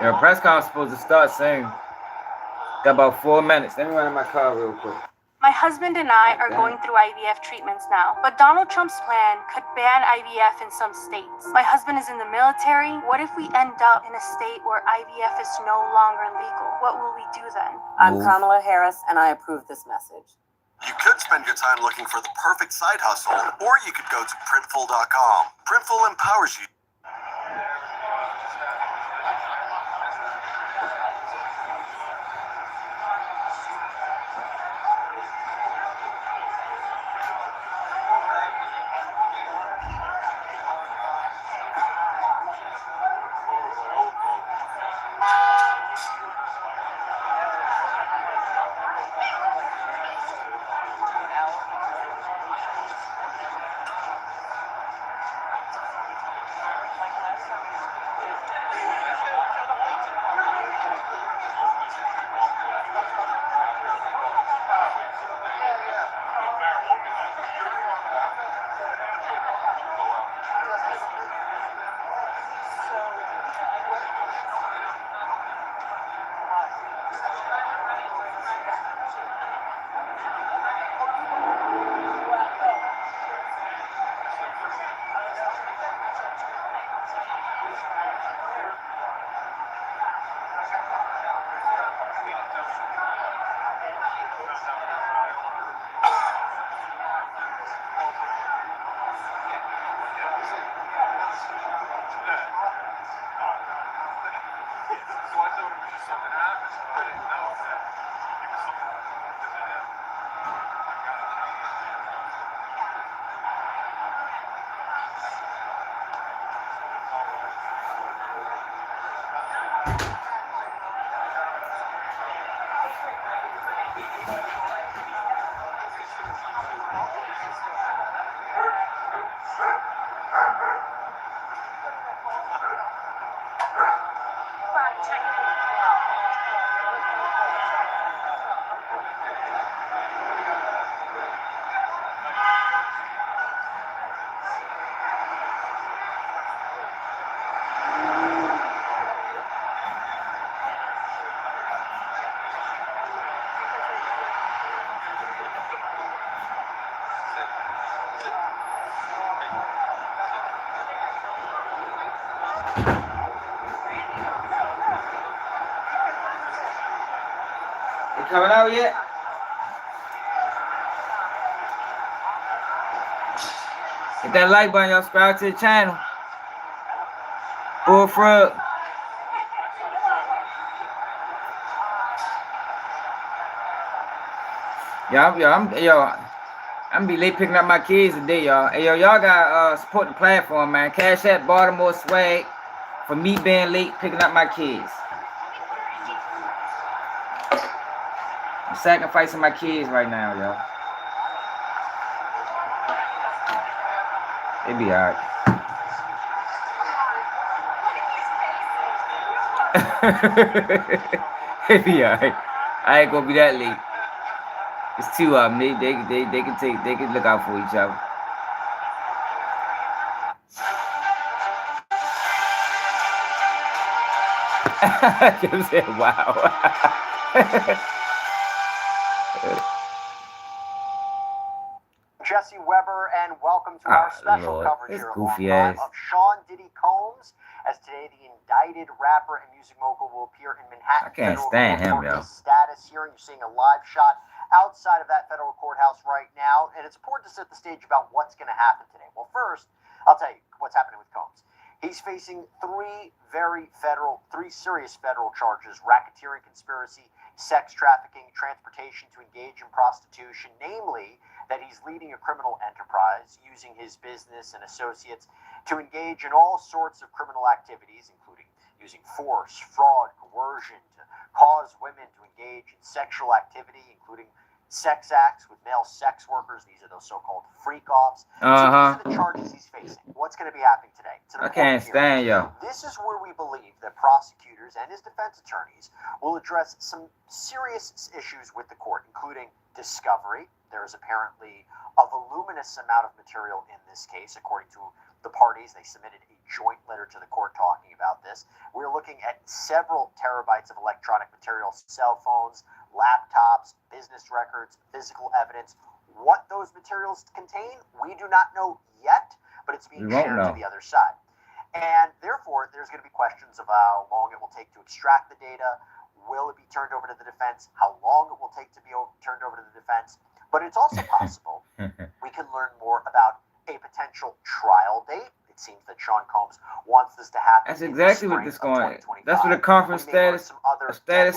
Your press conference supposed to start soon. Got about 4 minutes. Let me run in my car real quick. My husband and I are going through IVF treatments now, but Donald Trump's plan could ban IVF in some states. My husband is in the military. What if we end up in a state where IVF is no longer legal? What will we do then? I'm Kamala Harris, and I approve this message. You could spend your time looking for the perfect side hustle, or you could go to Printful.com. Printful empowers you. They coming out yet? Hit that like button, y'all. Subscribe to the channel. Bullfrog. I'm be late picking up my kids today, y'all. Hey, y'all got support the platform, man. Cash App, Baltimore swag for me being late picking up my kids. I'm sacrificing my kids right now, y'all. They be alright. They be alright. I ain't gonna be that late. It's two of them. They can look out for each other. Kim said, wow. Jesse Weber, and welcome to our special coverage here of Sean Diddy Combs, as today the indicted rapper and music mogul will appear in Manhattan. I can't stand him, yo. Status hearing. You're seeing a live shot outside of that federal courthouse right now, and it's important to set the stage about what's going to happen today. Well, first, I'll tell you what's happening with Combs. He's facing three serious federal charges: racketeering, conspiracy, sex trafficking, transportation to engage in prostitution, namely that he's leading a criminal enterprise using his business and associates to engage in all sorts of criminal activities, including using force, fraud, coercion to cause women to engage in sexual activity, including sex acts with male sex workers. These are those so-called freak-offs. So these are the charges he's facing. What's going to be happening today? I can't stand yo. This is where we believe that prosecutors and his defense attorneys will address some serious issues with the court, including discovery. There is apparently a voluminous amount of material in this case, according to the parties. They submitted a joint letter to the court talking about this. We're looking at several terabytes of electronic material, cell phones, laptops, business records, physical evidence. What those materials contain, we do not know yet, but it's being shared to the other side. And therefore, there's going to be questions of how long it will take to extract the data. Will it be turned over to the defense? How long it will take to be turned over to the defense? But it's also possible we can learn more about a potential trial date. It seems that Sean Combs wants this to happen. That's exactly what this going. That's what a conference status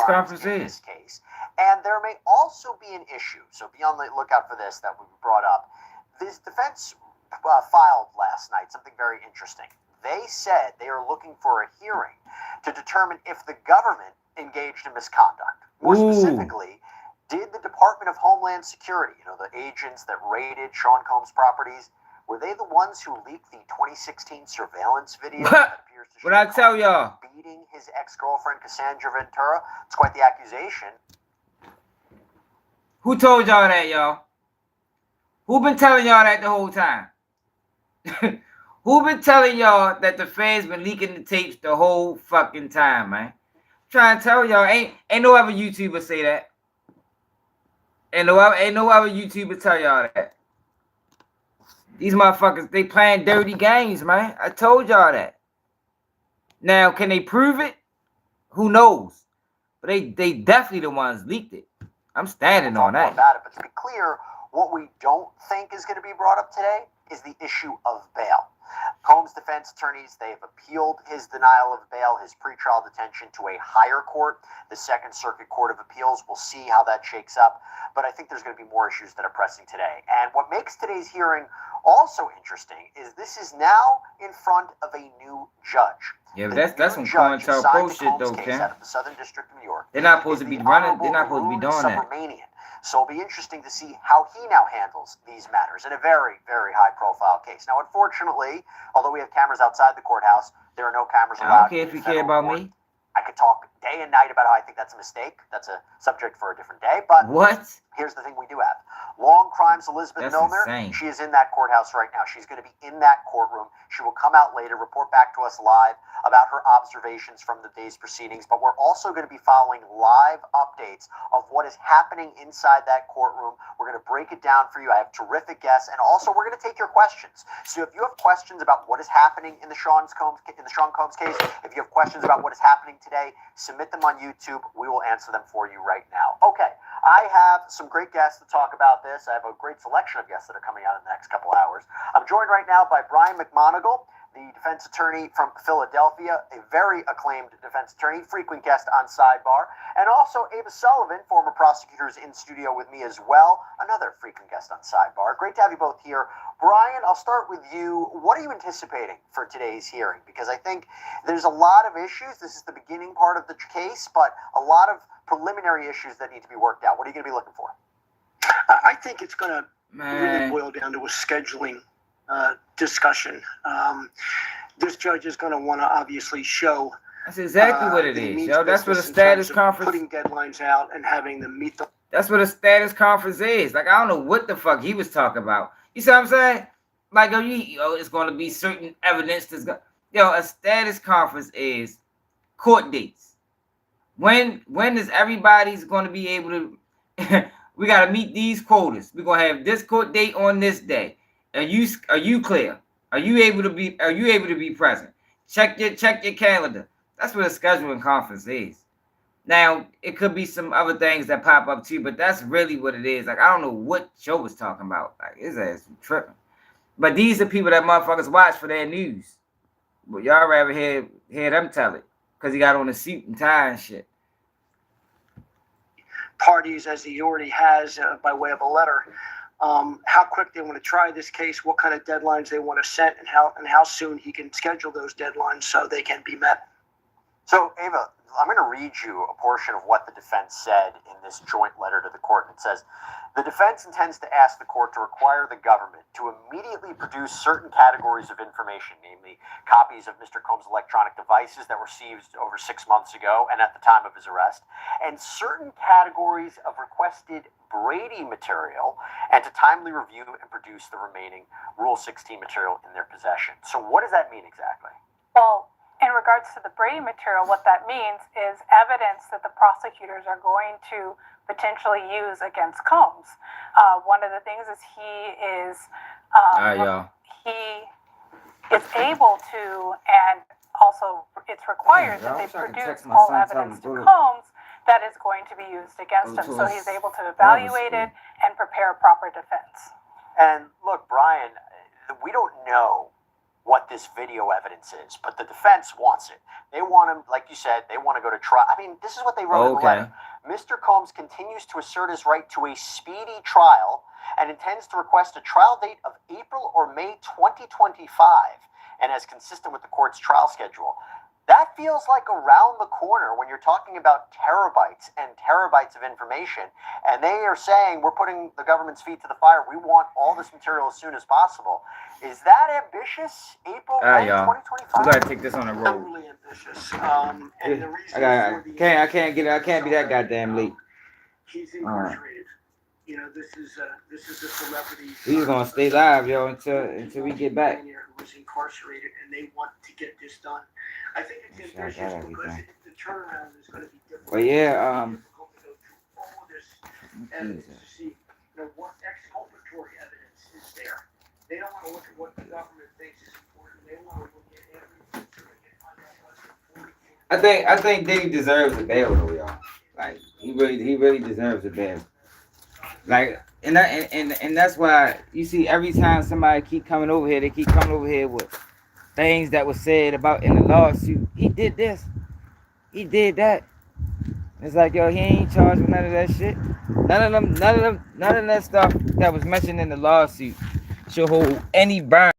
conference is. In this case. And there may also be an issue. So be on the lookout for this that we brought up. This defense filed last night something very interesting. They said they are looking for a hearing to determine if the government engaged in misconduct. More specifically, did the Department of Homeland Security, the agents that raided Sean Combs' properties, were they the ones who leaked the 2016 surveillance video that appears to show what I tell y'all? Beating his ex-girlfriend Cassandra Ventura? It's quite the accusation. Who told y'all that, y'all? Who been telling y'all that the whole time? Who been telling y'all that the feds been leaking the tapes the whole fucking time, man? I'm trying to tell y'all, ain't no other YouTuber say that. Ain't no other YouTuber tell y'all that. These motherfuckers, they playing dirty games, man. I told y'all that. Now, can they prove it? Who knows? But they definitely the ones leaked it. I'm standing on that. About it, but to be clear, what we don't think is going to be brought up today is the issue of bail. Combs' defense attorneys, they've appealed his denial of bail, his pretrial detention, to a higher court, the Second Circuit Court of Appeals. We'll see how that shakes up, but I think there's going to be more issues that are pressing today. And what makes today's hearing also interesting is this is now in front of a new judge. Yeah, but that's some COINTELPRO shit though, Ken. Out of the Southern District of New York. They're not supposed to be running. They're not supposed to be doing that. So it'll be interesting to see how he now handles these matters in a very, very high-profile case. Now, unfortunately, although we have cameras outside the courthouse, there are no cameras allowed. I don't care if you care about me. I could talk day and night about how I think that's a mistake. That's a subject for a different day. But what? Here's the thing we do have. Long Crimes Elizabeth Milner, insane. She is in that courthouse right now. She's going to be in that courtroom. She will come out later, report back to us live about her observations from the day's proceedings. But we're also going to be following live updates of what is happening inside that courtroom. We're going to break it down for you. I have terrific guests. And also, we're going to take your questions. So if you have questions about what is happening in the Sean Combs case, if you have questions about what is happening today, submit them on YouTube. We will answer them for you right now. Okay, I have some great guests to talk about this. I have a great selection of guests that are coming out in the next couple hours. I'm joined right now by Brian McMonagle, the defense attorney from Philadelphia, a very acclaimed defense attorney, frequent guest on Sidebar, and also Ava Sullivan, former prosecutor, is in studio with me as well, another frequent guest on Sidebar. Great to have you both here. Brian, I'll start with you. What are you anticipating for today's hearing? Because I think there's a lot of issues. This is the beginning part of the case, but a lot of preliminary issues that need to be worked out. What are you going to be looking for? I think it's going to really boil down to a scheduling discussion. This judge is going to want to obviously show. That's exactly what it is, yo. That's what a status conference. Putting deadlines out and having them meet them. That's what a status conference is. Like, I don't know what the fuck he was talking about. You see what I'm saying? Like, it's going to be certain evidence that's going. Yo, a status conference is court dates. When is everybody's going to be able to? We got to meet these quotas. We're going to have this court date on this day. Are you clear? Are you able to be present? Check your calendar. That's what a scheduling conference is. Now, it could be some other things that pop up too, but that's really what it is. Like, I don't know what Joe was talking about. Like, his ass tripping. But these are people that motherfuckers watch for their news. But y'all rather hear them tell it because he got on a suit and tie and shit. Parties, as he already has by way of a letter, how quick they want to try this case, what kind of deadlines they want to set, and how soon he can schedule those deadlines so they can be met. So, Ava, I'm going to read you a portion of what the defense said in this joint letter to the court. It says, the defense intends to ask the court to require the government to immediately produce certain categories of information, namely copies of Mr. Combs' electronic devices that were seized over 6 months ago and at the time of his arrest, and certain categories of requested Brady material, and to timely review and produce the remaining Rule 16 material in their possession. So what does that mean exactly? Well, in regards to the Brady material, what that means is evidence that the prosecutors are going to potentially use against Combs. One of the things is he is able to, and also it's required that they produce all evidence to Combs that is going to be used against him. So he's able to evaluate it and prepare a proper defense. And look, Brian, we don't know what this video evidence is, but the defense wants it. They want him, like you said, they want to go to trial. I mean, this is what they wrote in the letter. Mr. Combs continues to assert his right to a speedy trial and intends to request a trial date of April or May 2025 and as consistent with the court's trial schedule. That feels like around the corner when you're talking about terabytes and terabytes of information, and they are saying we're putting the government's feet to the fire. We want all this material as soon as possible. Is that ambitious? April 2025? We gotta take this on the road. Totally ambitious. And the reason I can't be that goddamn late. He's incarcerated. You know, this is a celebrity. He's gonna stay live, yo, until we get back. Who was incarcerated, and they want to get this done. I think it's ambitious because the turnaround is going to be difficult. But yeah, difficult to go through all of this evidence to see, what exculpatory evidence is there. They don't want to look at what the government thinks is important. They want to look at everything so they can find out what's important. I think Diddy deserves a bail, though, y'all. Like he really deserves a bail. Like, and that's why you see every time somebody keep coming over here, they keep coming over here with things that was said about in the lawsuit. He did this. He did that. It's like, yo, he ain't charged with none of that shit. None of that stuff that was mentioned in the lawsuit should hold any burn.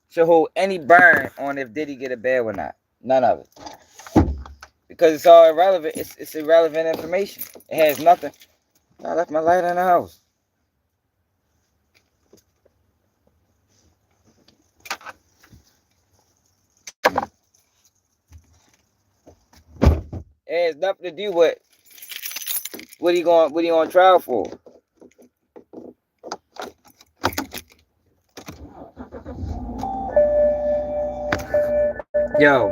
Should hold any burn on if Diddy get a bail or not. None of it. Because it's all irrelevant. It's irrelevant information. It has nothing. I left my light in the house. It has nothing to do with what he on trial for. Yo.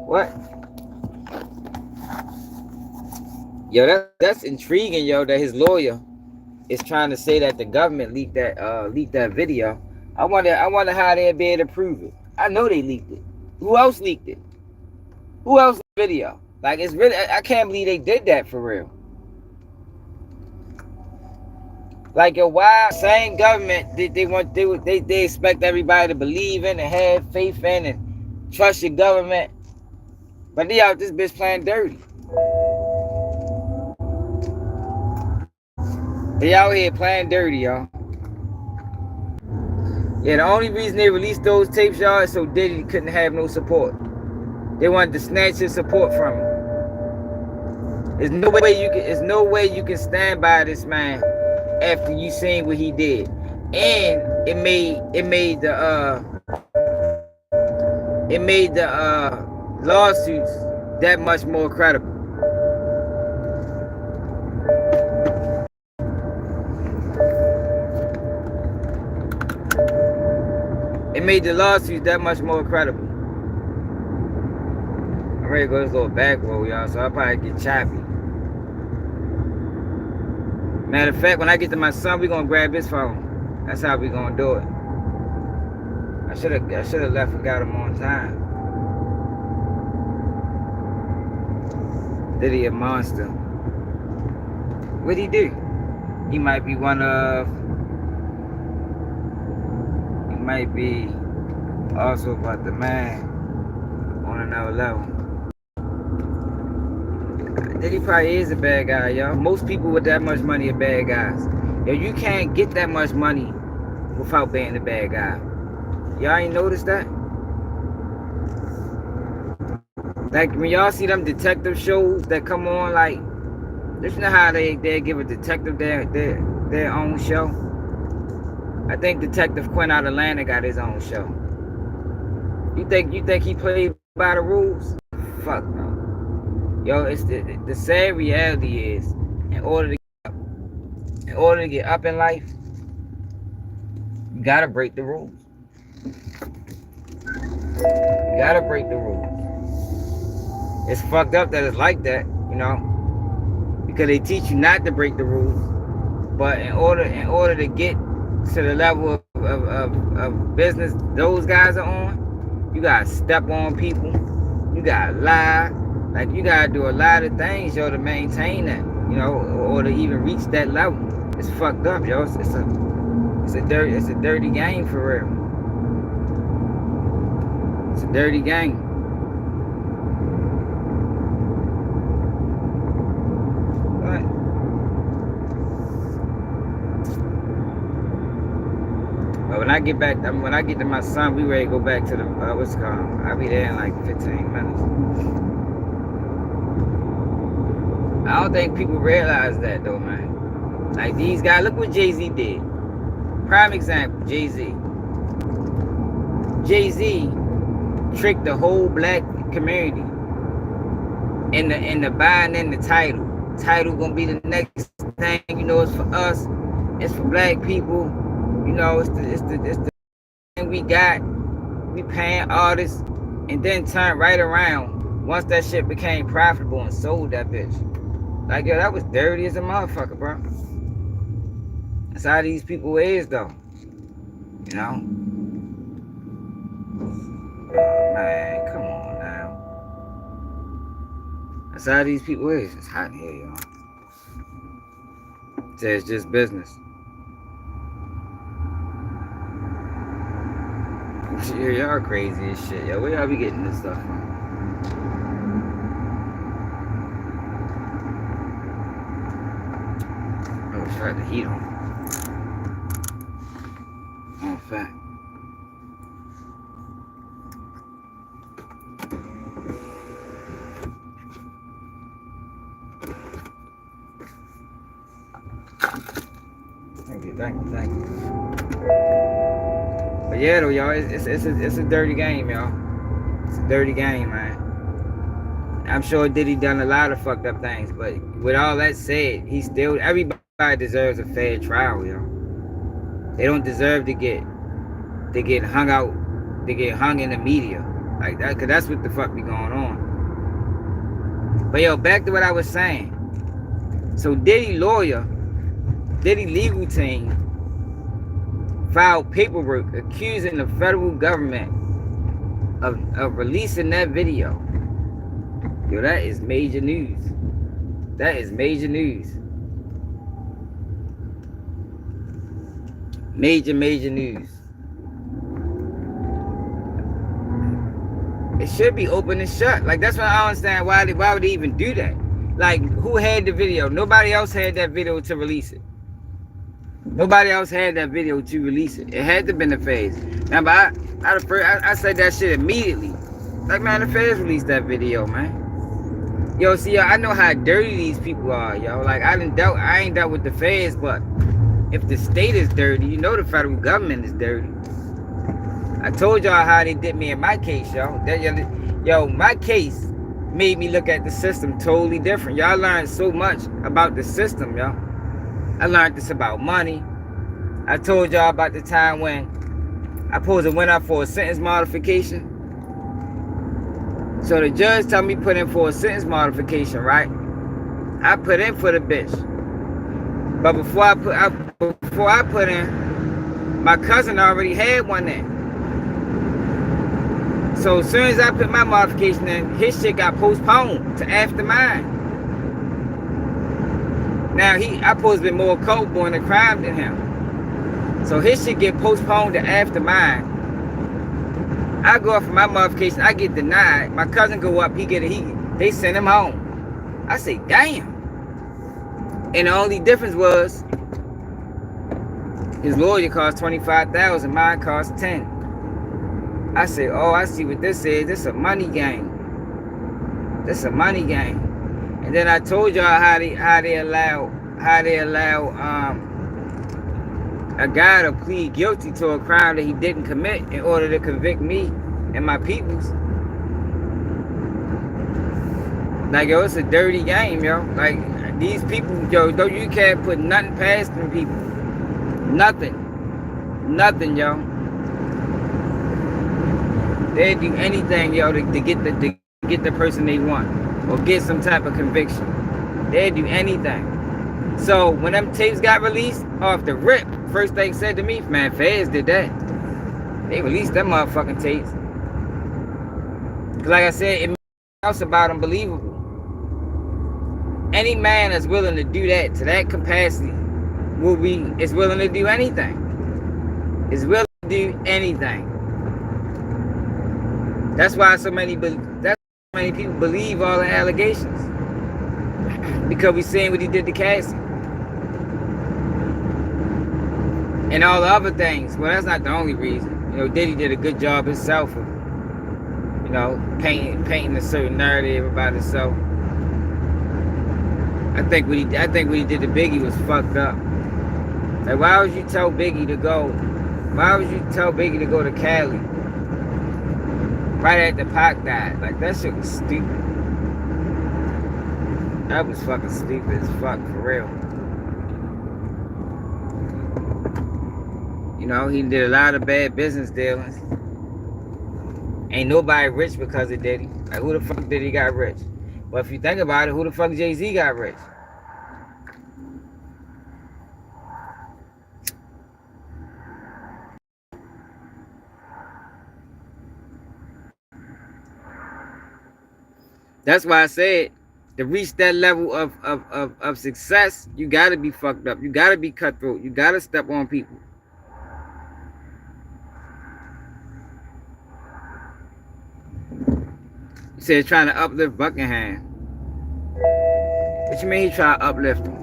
What? Yo, that's intriguing, yo, that his lawyer is trying to say that the government leaked that video. I wonder how they'd be able to prove it. I know they leaked it. Who else leaked it? Who else leaked the video? Like, it's really, I can't believe they did that for real. Like, yo, why same government they expect everybody to believe in and have faith in and trust your government, but they out this bitch playing dirty. They out here playing dirty, y'all. Yeah, the only reason they released those tapes, y'all, is so Diddy couldn't have no support. They wanted to snatch his support from him. There's no way you can stand by this man after you seen what he did. And it made the lawsuits that much more credible. It made the lawsuits that much more credible. I'm ready to go this little back road, y'all, so I'll probably get choppy. Matter of fact, when I get to my son, we're gonna grab his phone. That's how we gonna do it. I should have left and got him on time. Diddy a monster. What'd he do? He might be also about the man on another level. Diddy probably is a bad guy, y'all. Most people with that much money are bad guys. Yo, you can't get that much money without being a bad guy. Y'all ain't noticed that? Like, when y'all see them detective shows that come on, like, listen to how they give a detective their own show. I think Detective Quinn out of Atlanta got his own show. You think he played by the rules? Fuck no. Yo, it's the sad reality is, in order to get up in life, you gotta break the rules. You gotta break the rules. It's fucked up that it's like that, you know, because they teach you not to break the rules. But in order to get to the level of business those guys are on, you gotta step on people. You gotta lie. Like, you gotta do a lot of things, yo, to maintain that, you know, or to even reach that level. It's fucked up, yo. It's a dirty game for real. It's a dirty game. What? But when I get to my son, we ready to go back to the what's it called? I'll be there in like 15 minutes. I don't think people realize that though, man. Like, these guys, look what Jay-Z did. Prime example, Jay-Z. Jay-Z tricked the whole black community into buying in the title. Title gonna be the next thing, you know, it's for us. It's for black people. You know, it's the thing we got. We paying artists, and then turn right around once that shit became profitable and sold that bitch. Like, yo, that was dirty as a motherfucker, bro. That's how these people is, though. You know? Man, come on now. That's how these people is. It's hot in here, y'all. Say it's just business. Yeah, y'all crazy as shit, yo. Where y'all be getting this stuff from? Oh, try the heat on. In fact. Thank you. But yeah, though, y'all, it's a dirty game, y'all. It's a dirty game, man. I'm sure Diddy done a lot of fucked up things, but with all that said, everybody deserves a fair trial, y'all. They don't deserve to get hung out, to get hung in the media like that, cause that's what the fuck be going on. But yo, back to what I was saying. So Diddy legal team filed paperwork accusing the federal government of releasing that video. Yo, that is major news. That is major news. Major news. It should be open and shut. Like, that's why I don't understand why would they even do that? Like, who had the video? Nobody else had that video to release it. Nobody else had that video to release it. It had to have been the Feds. Now, but I said that shit immediately. Like, man, the Feds released that video, man. Yo, see, yo, I know how dirty these people are, yo. Like, I ain't dealt with the Feds, but if the state is dirty, you know the federal government is dirty. I told y'all how they did me in my case, yo. Yo, my case made me look at the system totally different. Y'all learned so much about the system, yo. I learned this about money. I told y'all about the time when I supposed to went up for a sentence modification. So the judge told me put in for a sentence modification, right? I put in for the bitch. But before I put in, my cousin already had one in. So as soon as I put my modification in, his shit got postponed to after mine. Now I supposed to be more culpable in the crime than him. So his shit get postponed to after mine. I go up for my modification, I get denied. My cousin go up, they send him home. I say, damn. And the only difference was his lawyer cost $25,000, mine cost $10,000. I said, oh, I see what this is. This is a money game. This is a money game. And then I told y'all how they allow a guy to plead guilty to a crime that he didn't commit in order to convict me and my peoples. Like, yo, it's a dirty game, yo. Like, these people, yo, you can't put nothing past them people. Nothing, yo. They'd do anything, yo, to get the person they want or get some type of conviction. They'd do anything. So when them tapes got released off the rip, first thing said to me, man, Feds did that. They released them motherfucking tapes. Cause like I said, it makes else about unbelievable. Any man that's willing to do that to that capacity is willing to do anything. Is willing to do anything. That's why so many people believe all the allegations. Because we seen what he did to Cassie. And all the other things. Well, that's not the only reason. You know, Diddy did a good job himself of, you know, painting a certain narrative about himself. I think what he did to Biggie was fucked up. Like, why would you tell Biggie to go? Why would you tell Biggie to go to Cali? Right after Pac died. Like, that shit was stupid. That was fucking stupid as fuck, for real. You know, he did a lot of bad business dealings. Ain't nobody rich because of Diddy. Like, who the fuck Diddy got rich? Well, if you think about it, who the fuck Jay-Z got rich? That's why I said, To reach that level of success, you gotta be fucked up. You gotta be cutthroat. You gotta step on people. You said trying to uplift Buckingham. What you mean he try to uplift him?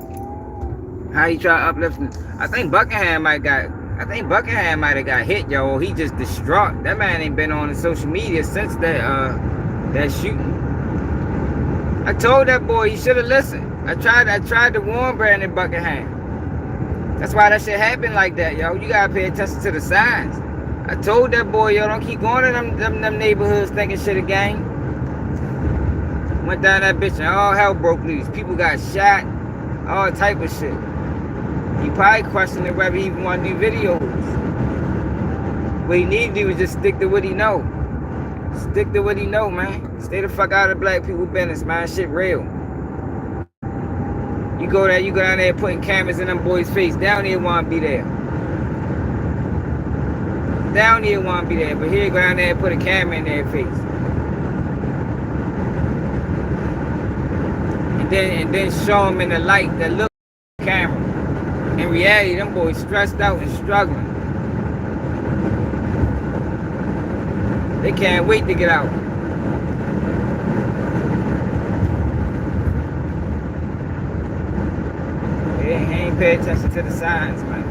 How he try to uplift him? I think Buckingham might have got hit, yo. Or he just distraught. That man ain't been on social media since that shooting. I told that boy he should have listened. I tried to warn Brandon Buckingham. That's why that shit happened like that, yo. You gotta pay attention to the signs. I told that boy, yo, don't keep going to them neighborhoods thinking shit a game. Went down that bitch and all hell broke loose. People got shot, all type of shit. He probably questioning whether he even want to do videos. What he need to do is just stick to what he know. Stick to what he know, man. Stay the fuck out of black people business, man. Shit real. You go down there putting cameras in them boys' face. Down here want to be there. Down here want to be there. But here you go down there and put a camera in their face. And then show them in the light that look at the camera. In reality, them boys stressed out and struggling. They can't wait to get out. He ain't pay attention to the signs, man.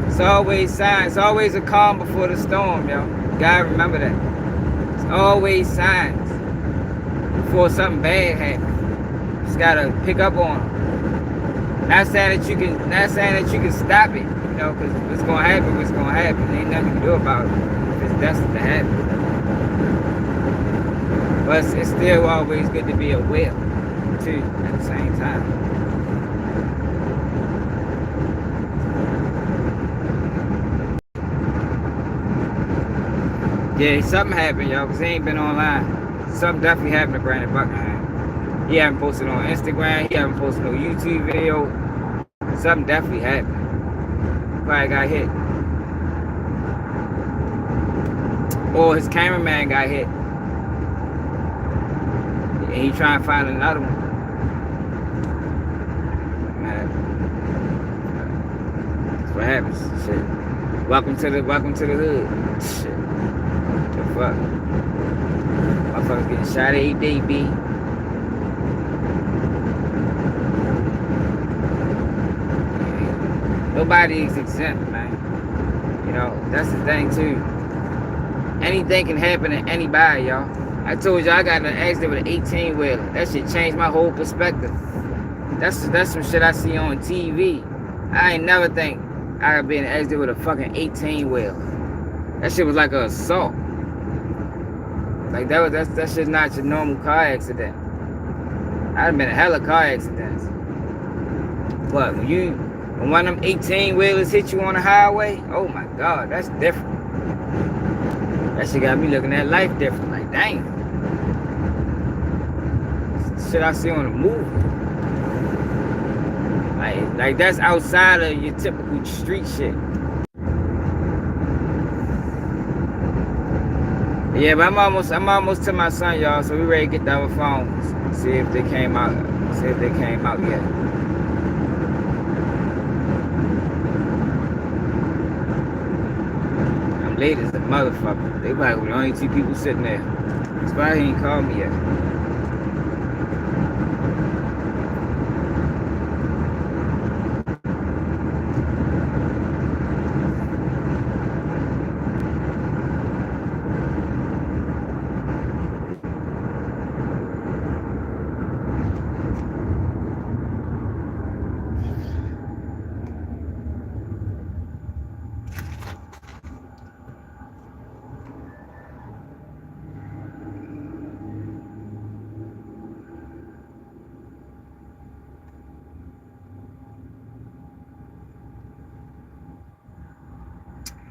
It's always signs. It's always a calm before the storm, yo. You gotta remember that. It's always signs before something bad happens. Just gotta pick up on them. Not saying that you can stop it, you know, because if it's gonna happen, it's gonna happen. Ain't nothing you can do about it if it's destined to happen. But it's still always good to be aware, too, at the same time. Yeah, something happened, y'all, because he ain't been online. Something definitely happened to Brandon Buckingham. He haven't posted on Instagram. He haven't posted no YouTube video. Something definitely happened. Probably got hit. Or his cameraman got hit. And he trying to find another one. That's what happens. Shit. Welcome to the hood. Shit. What the fuck? Motherfuckers getting shot every day, B. Nobody is exempt, man. You know, that's the thing too. Anything can happen to anybody, y'all. I told you I got in an accident with an 18-wheeler. That shit changed my whole perspective. That's some shit I see on TV. I ain't never think I could be in an accident with a fucking 18-wheeler. That shit was like an assault. Like that shit's not your normal car accident. I've been in hella car accidents. But when one of them 18-wheelers hit you on the highway, oh my God, that's different. That shit got me looking at life different. Like, dang. Shit I see on the movie. Like that's outside of your typical street shit. Yeah, but I'm almost to my son, y'all. So we ready to get our phones. See if they came out. See if they came out yet. I'm late as a motherfucker. They probably the only two people sitting there. That's why he ain't called me yet.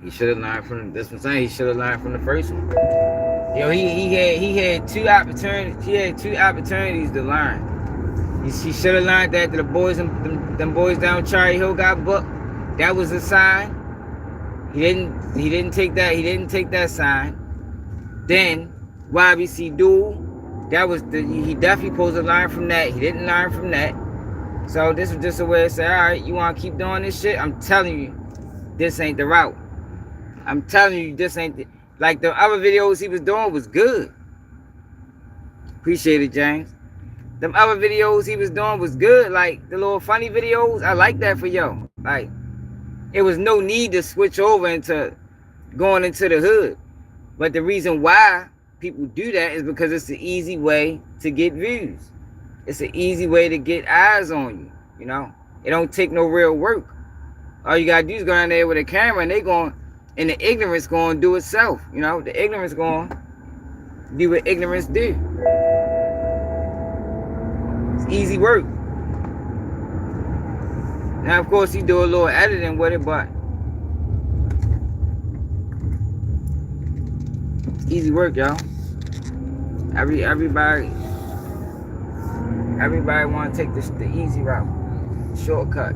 He should have learned from this one. Saying he should have learned from the first one. Yo, he had two opportunities. He had two opportunities to learn. He should have learned that the boys them boys down Cherry Hill got booked. That was a sign. He didn't take that sign. Then YBC Duel, he definitely supposed to learn from that. He didn't learn from that. So this was just a way to say, all right, you want to keep doing this shit? I'm telling you, this ain't the route. I'm telling you, this ain't the... Like, the other videos he was doing was good. Appreciate it, James. Them other videos he was doing was good. Like, the little funny videos, I like that for yo. Like, it was no need to switch over into going into the hood. But the reason why people do that is because it's an easy way to get views. It's an easy way to get eyes on you, you know? It don't take no real work. All you gotta do is go down there with a camera and and the ignorance gonna do itself, you know? The ignorance gonna do what ignorance do. It's easy work. Now, of course, you do a little editing with it, but it's easy work, y'all. Everybody want to take the easy route, shortcut.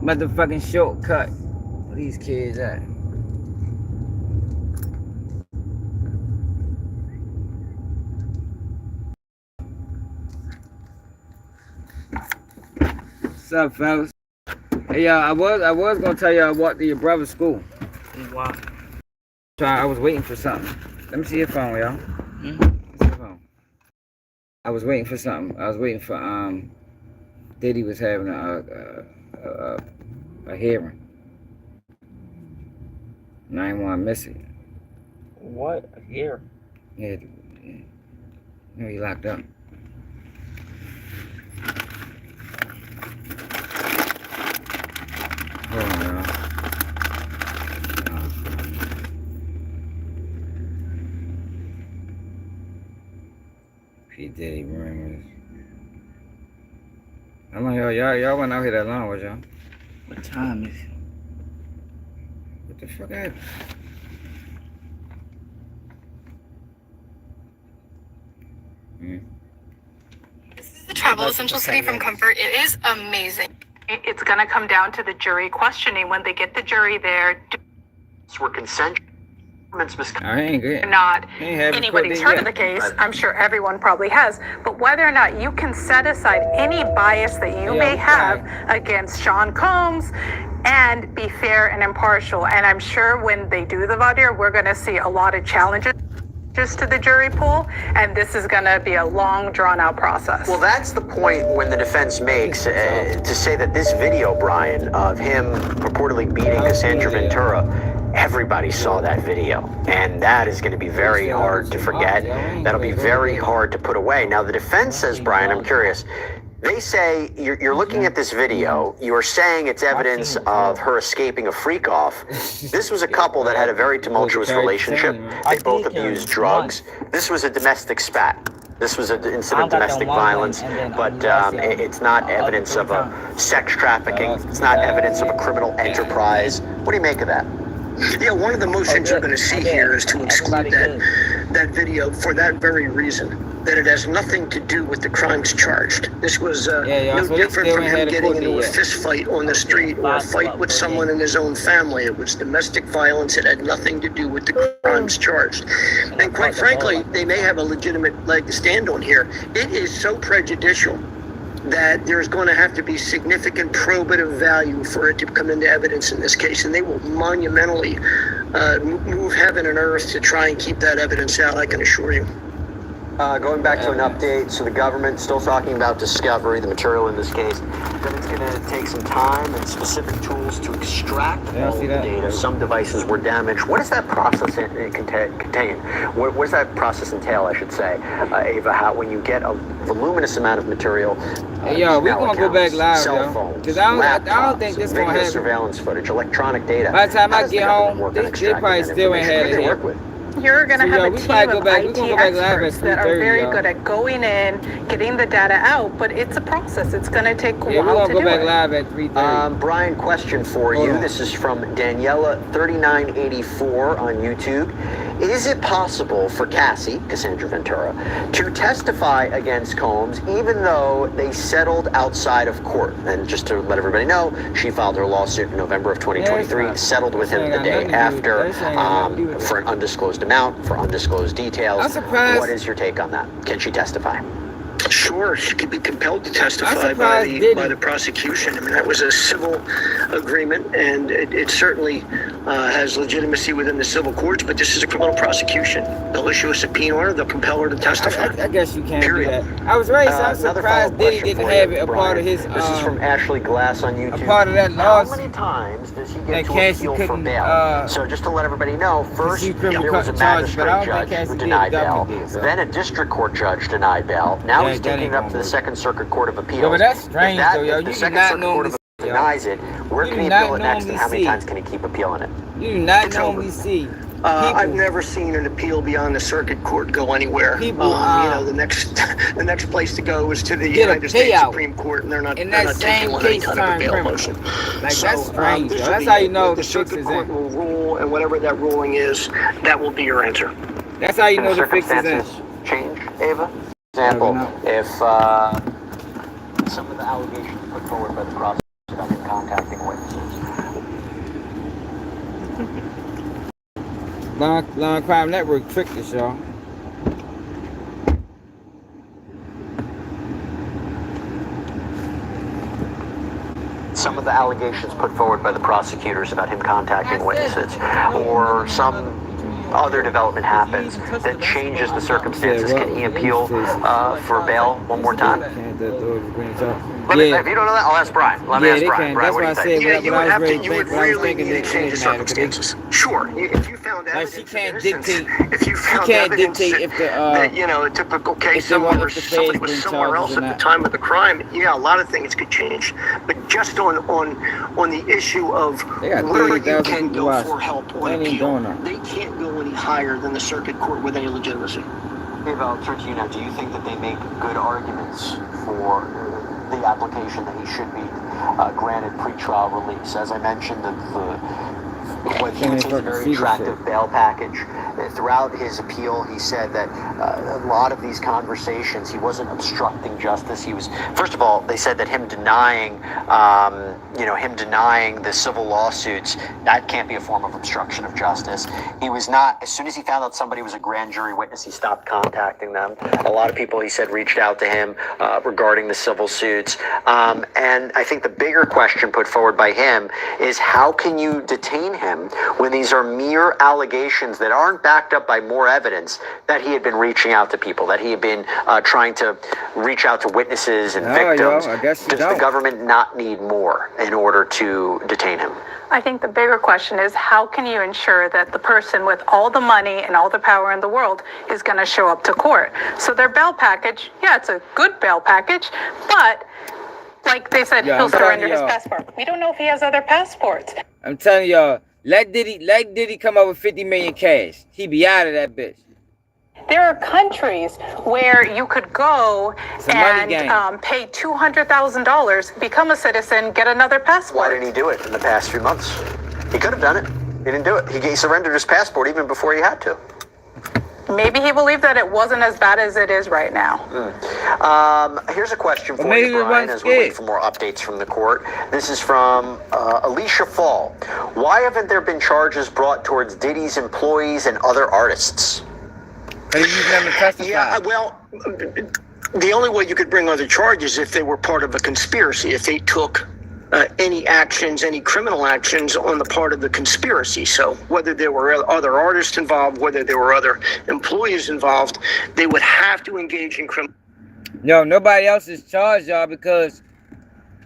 Motherfucking shortcut. Where these kids at? What's up, fellas? Hey, y'all, I was gonna tell y'all I walked to your brother's school. Why? I was waiting for something. Let me see your phone, y'all. I was waiting for something. I was waiting for Diddy was having a hearing. And I didn't want to miss it. What? A hearing? Yeah. You know, he locked up. Hold on, y'all. P. Diddy rumors. I'm on y'all went out here that long, was y'all? What time is it? What the fuck happened? This is the Travel Essential City from Comfort. It is amazing. It's gonna come down to the jury questioning when they get the jury there. Were consensual. I ain't good. Not anybody's heard of the case. I'm sure everyone probably has. But whether or not you can set aside any bias that you may have against Sean Combs and be fair and impartial. And I'm sure when they do the voir dire, we're going to see a lot of challenges to the jury pool, and this is going to be a long, drawn-out process. Well, that's the point when the defense makes to say that this video, Brian, of him purportedly beating Cassandra Ventura, everybody saw that video, and that is going to be very hard to forget. That'll be very hard to put away. Now, the defense says, Brian, I'm curious, they say you're looking at this video, you are saying it's evidence of her escaping a freak-off. This was a couple that had a very tumultuous relationship. They both abused drugs. This was a domestic spat. This was an incident of domestic violence, but it's not evidence of a sex trafficking. It's not evidence of a criminal enterprise. What do you make of that? Yeah, one of the most things you're going to see here is to exclude that video for that very reason, that it has nothing to do with the crimes charged. This was no different from him getting into a fist fight on the street or a fight with someone in his own family. It was domestic violence. It had nothing to do with the crimes charged. And quite frankly, they may have a legitimate leg to stand on here. It is so prejudicial that there's going to have to be significant probative value for it to come into evidence in this case, and they will monumentally move heaven and earth to try and keep that evidence out, I can assure you. Going back to an update, so the government's still talking about discovery, the material in this case, that it's going to take some time and specific tools to extract all the data. Some devices were damaged. What does that process contain? What does that process entail, I should say, Ava, how when you get a voluminous amount of material, hey, yo, we're going to go back live, cell phones, because I don't think this going to happen. Surveillance footage, electronic data. By the time I get home, they probably still ain't had it here. You're going to have a team of IT experts that are very good at going in, getting the data out, but it's a process. It's going to take a while to do it. We're going to go back live at 3:30. Brian, question for you. This is from Daniela3984 on YouTube. Is it possible for Cassie, Cassandra Ventura, to testify against Combs even though they settled outside of court? And just to let everybody know, she filed her lawsuit in November of 2023, settled with him the day after for an undisclosed amount, for undisclosed details. I'm surprised. What is your take on that? Can she testify? Sure, she could be compelled to testify by the prosecution. I mean, that was a civil agreement, and it certainly has legitimacy within the civil courts, but this is a criminal prosecution. They'll issue a subpoena order, they'll compel her to testify. I guess you can't Period. do that. I was right, so I'm surprised Diddy didn't have it a part of his, this is from Ashley Glass on YouTube. a part of that How lawsuit. many times does he That get to Cassie appeal for couldn't, bail? So just to let everybody know, first there was a magistrate judge who denied bail. Then a district court judge denied bail. Now he's taking it up to the Second Circuit Court of Appeals. Yo, but that's strange, though, yo. If the You do Second not Circuit Court of normally Appeals denies it, where can he appeal it next, and how many times can he keep appealing it? You do not normally see. I've never seen an appeal beyond the circuit court go anywhere. People, the next place to go is to the United States Supreme Court, and they're not taking on any kind of a bail motion. Like, that's strange, yo. That's how you know the fix circuit is court in. will rule, and whatever that ruling is, that will be your answer. That's how you know the fix is in. Circumstances change, Ava? For example, if some of the allegations put forward by the prosecutor about him contacting witnesses. Long Crime Network tricked us, y'all. Some of the allegations put forward by the prosecutors about him contacting witnesses, or some other development happens that changes the circumstances. Can he appeal for bail one more time? If you don't know that, I'll ask Brian. Let me ask Brian. Brian, what do you think? You would really need to change the circumstances. Sure, if you found evidence, she can't dictate. if you found She can't evidence dictate if the that a typical case somebody was somewhere else at the time of the crime, a lot of things could change. But just on the issue of where you can go for help on appeal, they can't go any higher than the circuit court with any legitimacy. Dave, I'll turn to you now. Do you think that they make good arguments for the application that he should be granted pretrial release? As I mentioned, what he was a very attractive bail package. Throughout his appeal, he said that a lot of these conversations, he wasn't obstructing justice. He was, first of all, they said that him denying the civil lawsuits, that can't be a form of obstruction of justice. He was not, as soon as he found out somebody was a grand jury witness, he stopped contacting them. A lot of people, he said, reached out to him regarding the civil suits. And I think the bigger question put forward by him is, how can you detain him when these are mere allegations that aren't backed up by more evidence that he had been reaching out to people, that he had been trying to reach out to witnesses and victims? Does the government not need more in order to detain him? I think the bigger question is, how can you ensure that the person with all the money and all the power in the world is going to show up to court? So their bail package, it's a good bail package, but like they said, he'll surrender his passport. We don't know if he has other passports. I'm telling y'all, let Diddy come up with 50 million cash. He be out of that bitch. There are countries where you could go and pay $200,000, become a citizen, get another passport. Why didn't he do it in the past few months? He could have done it. He didn't do it. He surrendered his passport even before he had to. Maybe he believed that it wasn't as bad as it is right now. Here's a question for you, Brian, as we wait for more updates from the court. This is from Alicia Fall. Why haven't there been charges brought towards Diddy's employees and other artists? Yeah, well, the only way you could bring other charges if they were part of a conspiracy, if they took any actions, any criminal actions on the part of the conspiracy. So whether there were other artists involved, whether there were other employees involved, they would have to engage in criminal. No, nobody else is charged, y'all, because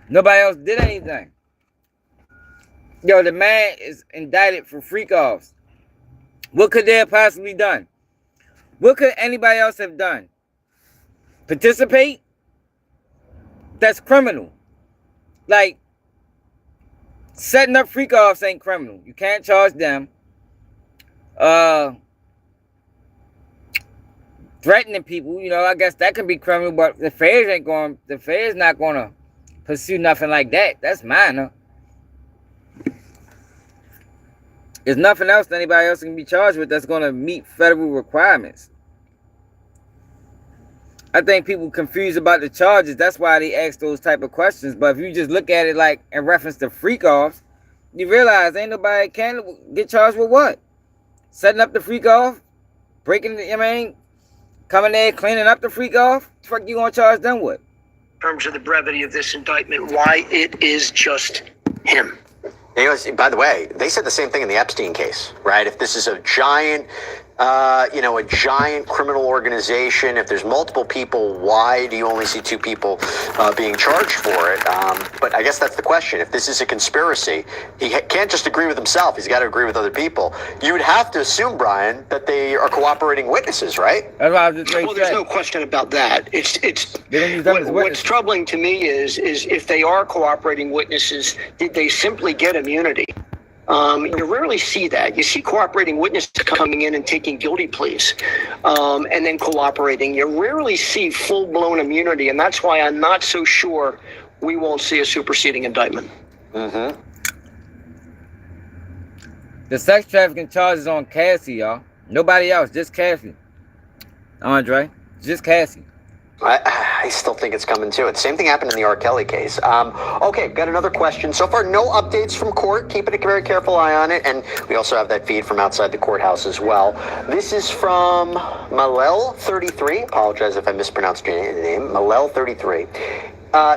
nobody else did anything. Yo, the man is indicted for freak-offs. What could they have possibly done? What could anybody else have done? Participate? That's criminal. Like, setting up freak-offs ain't criminal. You can't charge them. Threatening people, I guess that can be criminal, but the feds not gonna pursue nothing like that. That's minor. There's nothing else that anybody else can be charged with that's going to meet federal requirements. I think people confused about the charges. That's why they ask those type of questions. But if you just look at it like in reference to freak-offs, you realize ain't nobody can get charged with what? Setting up the freak-off? Breaking the, coming there, cleaning up the freak-off? What the fuck you going to charge them with? In terms of the brevity of this indictment, why it is just him. By the way, they said the same thing in the Epstein case, right? If this is a giant, a giant criminal organization, if there's multiple people, why do you only see 2 people being charged for it? But I guess that's the question. If this is a conspiracy, he can't just agree with himself. He's got to agree with other people. You would have to assume, Brian, that they are cooperating witnesses, right? That's what I was just well, there's no question about that. What's troubling to me is if they are cooperating witnesses, did they simply get immunity? You rarely see that. You see cooperating witnesses coming in and taking guilty pleas, and then cooperating. You rarely see full-blown immunity, and that's why I'm not so sure we won't see a superseding indictment. Mm-hmm. The sex trafficking charges on Cassie, y'all. Nobody else, just Cassie. Andre, just Cassie. I still think it's coming too. The same thing happened in the R. Kelly case. Okay, got another question. So far, no updates from court. Keeping a very careful eye on it. And we also have that feed from outside the courthouse as well. This is from Malel33. Apologize if I mispronounced your name. Malel33.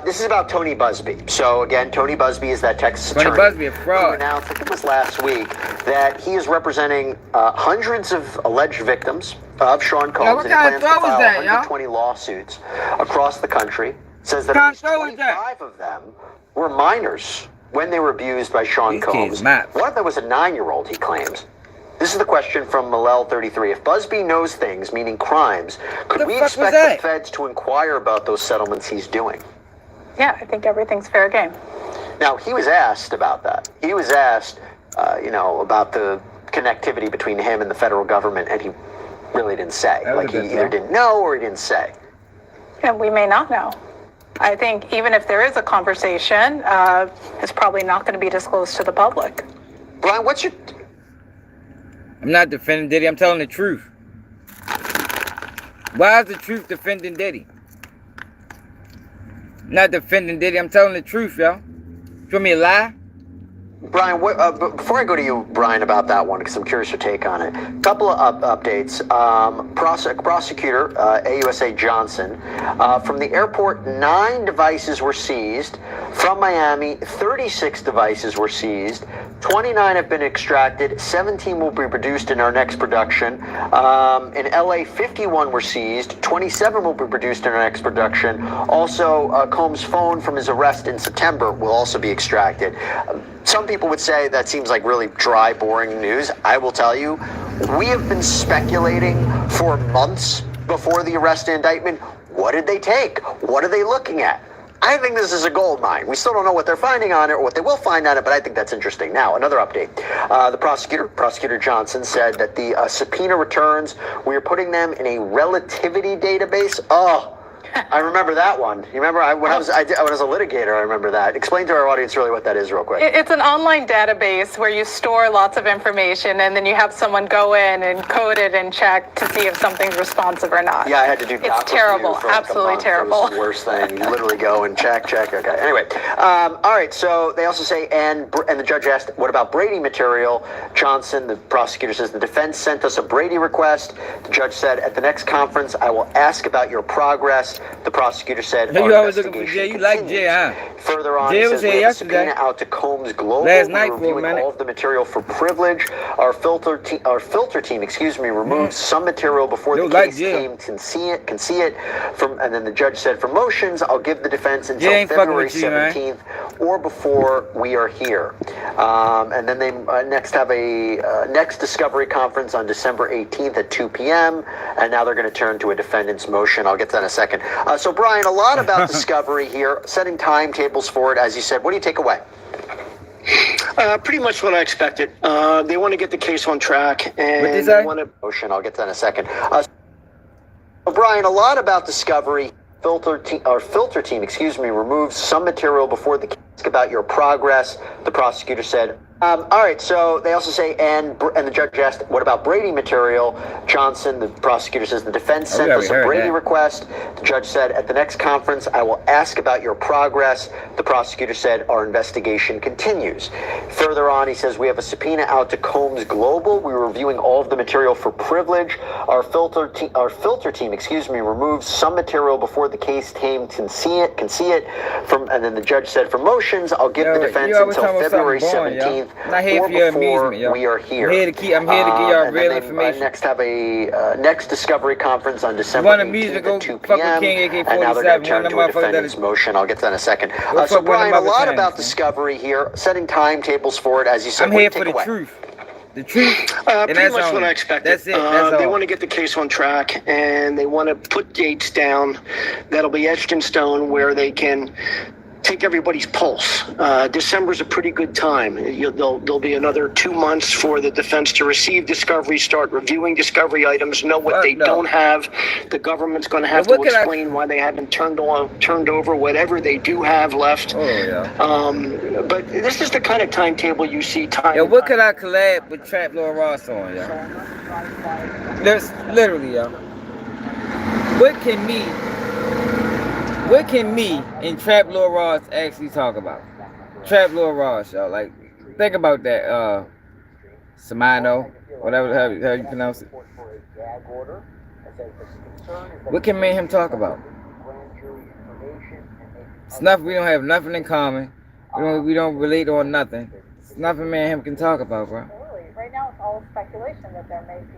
This is about Tony Busby. So again, Tony Busby is that Texas attorney. Tony Busby, a fraud. Who announced, I think it was last week, that he is representing hundreds of alleged victims of Sean Combs, and he plans to file 120 lawsuits across the country. Says that at least 25 of them were minors when they were abused by Sean Combs. One of them was a 9-year-old, he claims. This is the question from Malel33. If Busby knows things, meaning crimes, could we expect the feds to inquire about those settlements he's doing? Yeah, I think everything's fair game. Now, he was asked about that. He was asked, about the connectivity between him and the federal government, and he really didn't say. Like, he either didn't know or he didn't say. And we may not know. I think even if there is a conversation, it's probably not going to be disclosed to the public. Brian, what's your... I'm not defending Diddy. I'm telling the truth. Why is the truth defending Diddy? I'm not defending Diddy. I'm telling the truth, y'all. You want me to lie? Brian, before I go to you, Brian, about that one, because I'm curious your take on it. A couple of updates. Prosecutor AUSA Johnson, from the airport, 9 devices were seized. From Miami, 36 devices were seized. 29 have been extracted. 17 will be produced in our next production. In LA, 51 were seized. 27 will be produced in our next production. Also, Combs' phone from his arrest in September will also be extracted. Some people would say that seems like really dry, boring news. I will tell you, we have been speculating for months before the arrest and indictment. What did they take? What are they looking at? I think this is a gold mine. We still don't know what they're finding on it or what they will find on it, but I think that's interesting. Now, another update. The Prosecutor Johnson, said that the subpoena returns, we are putting them in a relativity database. Oh, I remember that one. You remember when I was a litigator, I remember that. Explain to our audience really what that is real quick. It's an online database where you store lots of information and then you have someone go in and code it and check to see if something's responsive or not. Yeah, I had to do that. It's terrible. Absolutely terrible. It was the worst thing. You literally go and check. Okay. Anyway, all right. So they also say, and the judge asked, what about Brady material? Johnson, the prosecutor, says the defense sent us a Brady request. The judge said, at the next conference, I will ask about your progress. The prosecutor said, you always looking for Jay. You like Jay, huh? Further on, Jay he was says, here we have a yesterday. subpoena out to Combs Global. Last night, reviewing all of the material for privilege. Our filter team, removed some material before the case team can see it. And then the judge said, for motions, I'll give the defense until February 17th or before we are here. And then they next have a next discovery conference on December 18th at 2 p.m. And now they're going to turn to a defendant's motion. I'll get to that in a second. So, Brian, a lot about discovery here, setting timetables for it, as you said. What do you take away? Pretty much what I expected. They want to get the case on track, and they want to motion. I'll get to that in a second. So, Brian, a lot about discovery. Filter team, removed some material before the case. About your progress. The prosecutor said, All right, so they also say, and the judge asked, what about Brady material? Johnson, the prosecutor, says the defense sent us a Brady request. The judge said, at the next conference, I will ask about your progress. The prosecutor said, our investigation continues. Further on, he says, we have a subpoena out to Combs Global. We were reviewing all of the material for privilege. Our filter team, removed some material before the case team can see it. And then the judge said, for motions, I'll give the defense until February 17th. Not here for your amusement, yo. We are here. I'm here to give y'all real information. Next have a next discovery conference on December 18th at 2 p.m. And now they're going to turn to a defendant's motion. I'll get to that in a second. So Brian, a lot about discovery here, setting timetables for it, as you said. I'm here for the truth. The truth. Pretty much what I expected. That's it. That's they all. want to get the case on track, and they want to put dates down that'll be etched in stone where they can take everybody's pulse. December's a pretty good time. There'll be another 2 months for the defense to receive discovery, start reviewing discovery items, know what they don't have. The government's going to have to explain why they haven't turned over whatever they do have left. Oh, yeah. But this is the kind of timetable you see time. Yo, what could I collab with Trap Lord Ross on, yo? There's literally, yo. What can me and Trap Lord Ross actually talk about? Trap Lord Ross, y'all. Like, think about that. Samano, whatever how you pronounce it. What can me and him talk about? It's nothing. We don't have nothing in common. We don't relate on nothing. It's nothing me and him can talk about, bro. Right now, it's all speculation that they're making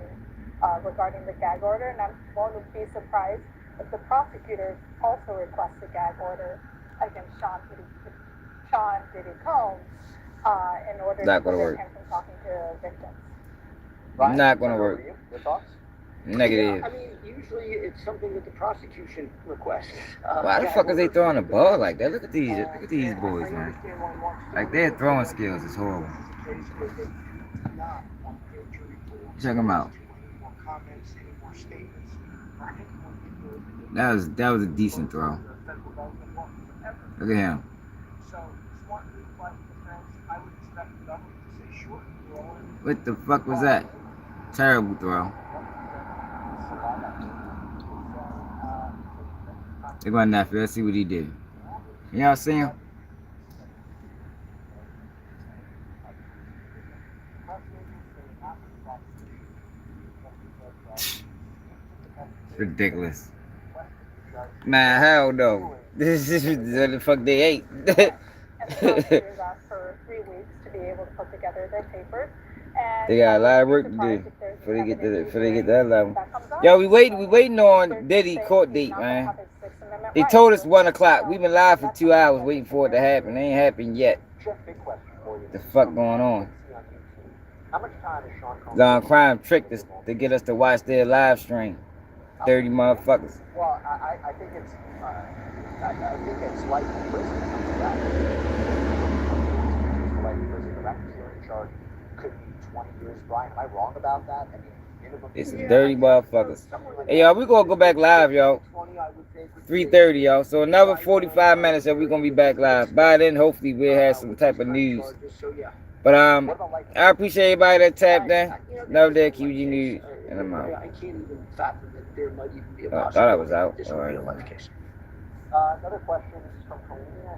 regarding the gag order, and I won't be surprised if the prosecutors also request a gag order against Sean Diddy Combs in order to prevent him from talking to victims. Not gonna work. Your thoughts? Negative. Yeah, I mean, usually it's something that the prosecution requests. Why the fuck is they throwing a ball like that? Look at these boys, man. Like, their throwing skills is horrible. Check them out. That was a decent throw. Look at him. What the fuck was that? Terrible throw. They're going after. Let's see what he did. Y'all see him? Ridiculous. Man, hell no. This is what the fuck they ate. And the prosecutors asked for 3 weeks to be able to put together their papers. And they got a lot of work to do before they get to that level. Yo, we waiting on Diddy court date, man. They told us 1 o'clock. We've been live for 2 hours waiting for it to happen. It ain't happened yet. What the fuck going on? Long Crime tricked us to get us to watch their live stream. Dirty motherfuckers. Well, I think it's life in prison. Life in prison. The racketeering charge could be 20 years. Brian, am I wrong about that? I mean, minimum. It's dirty motherfuckers. Hey, y'all, we gonna go back live, y'all. 3:30, y'all. So another 45 minutes and we gonna be back live. By then, hopefully, we'll have some type of news. But I appreciate everybody that tapped in. Love that QG News, and I'm out. I can't even fathom that there might even be a I thought I was out. All right. Another question is from Kalina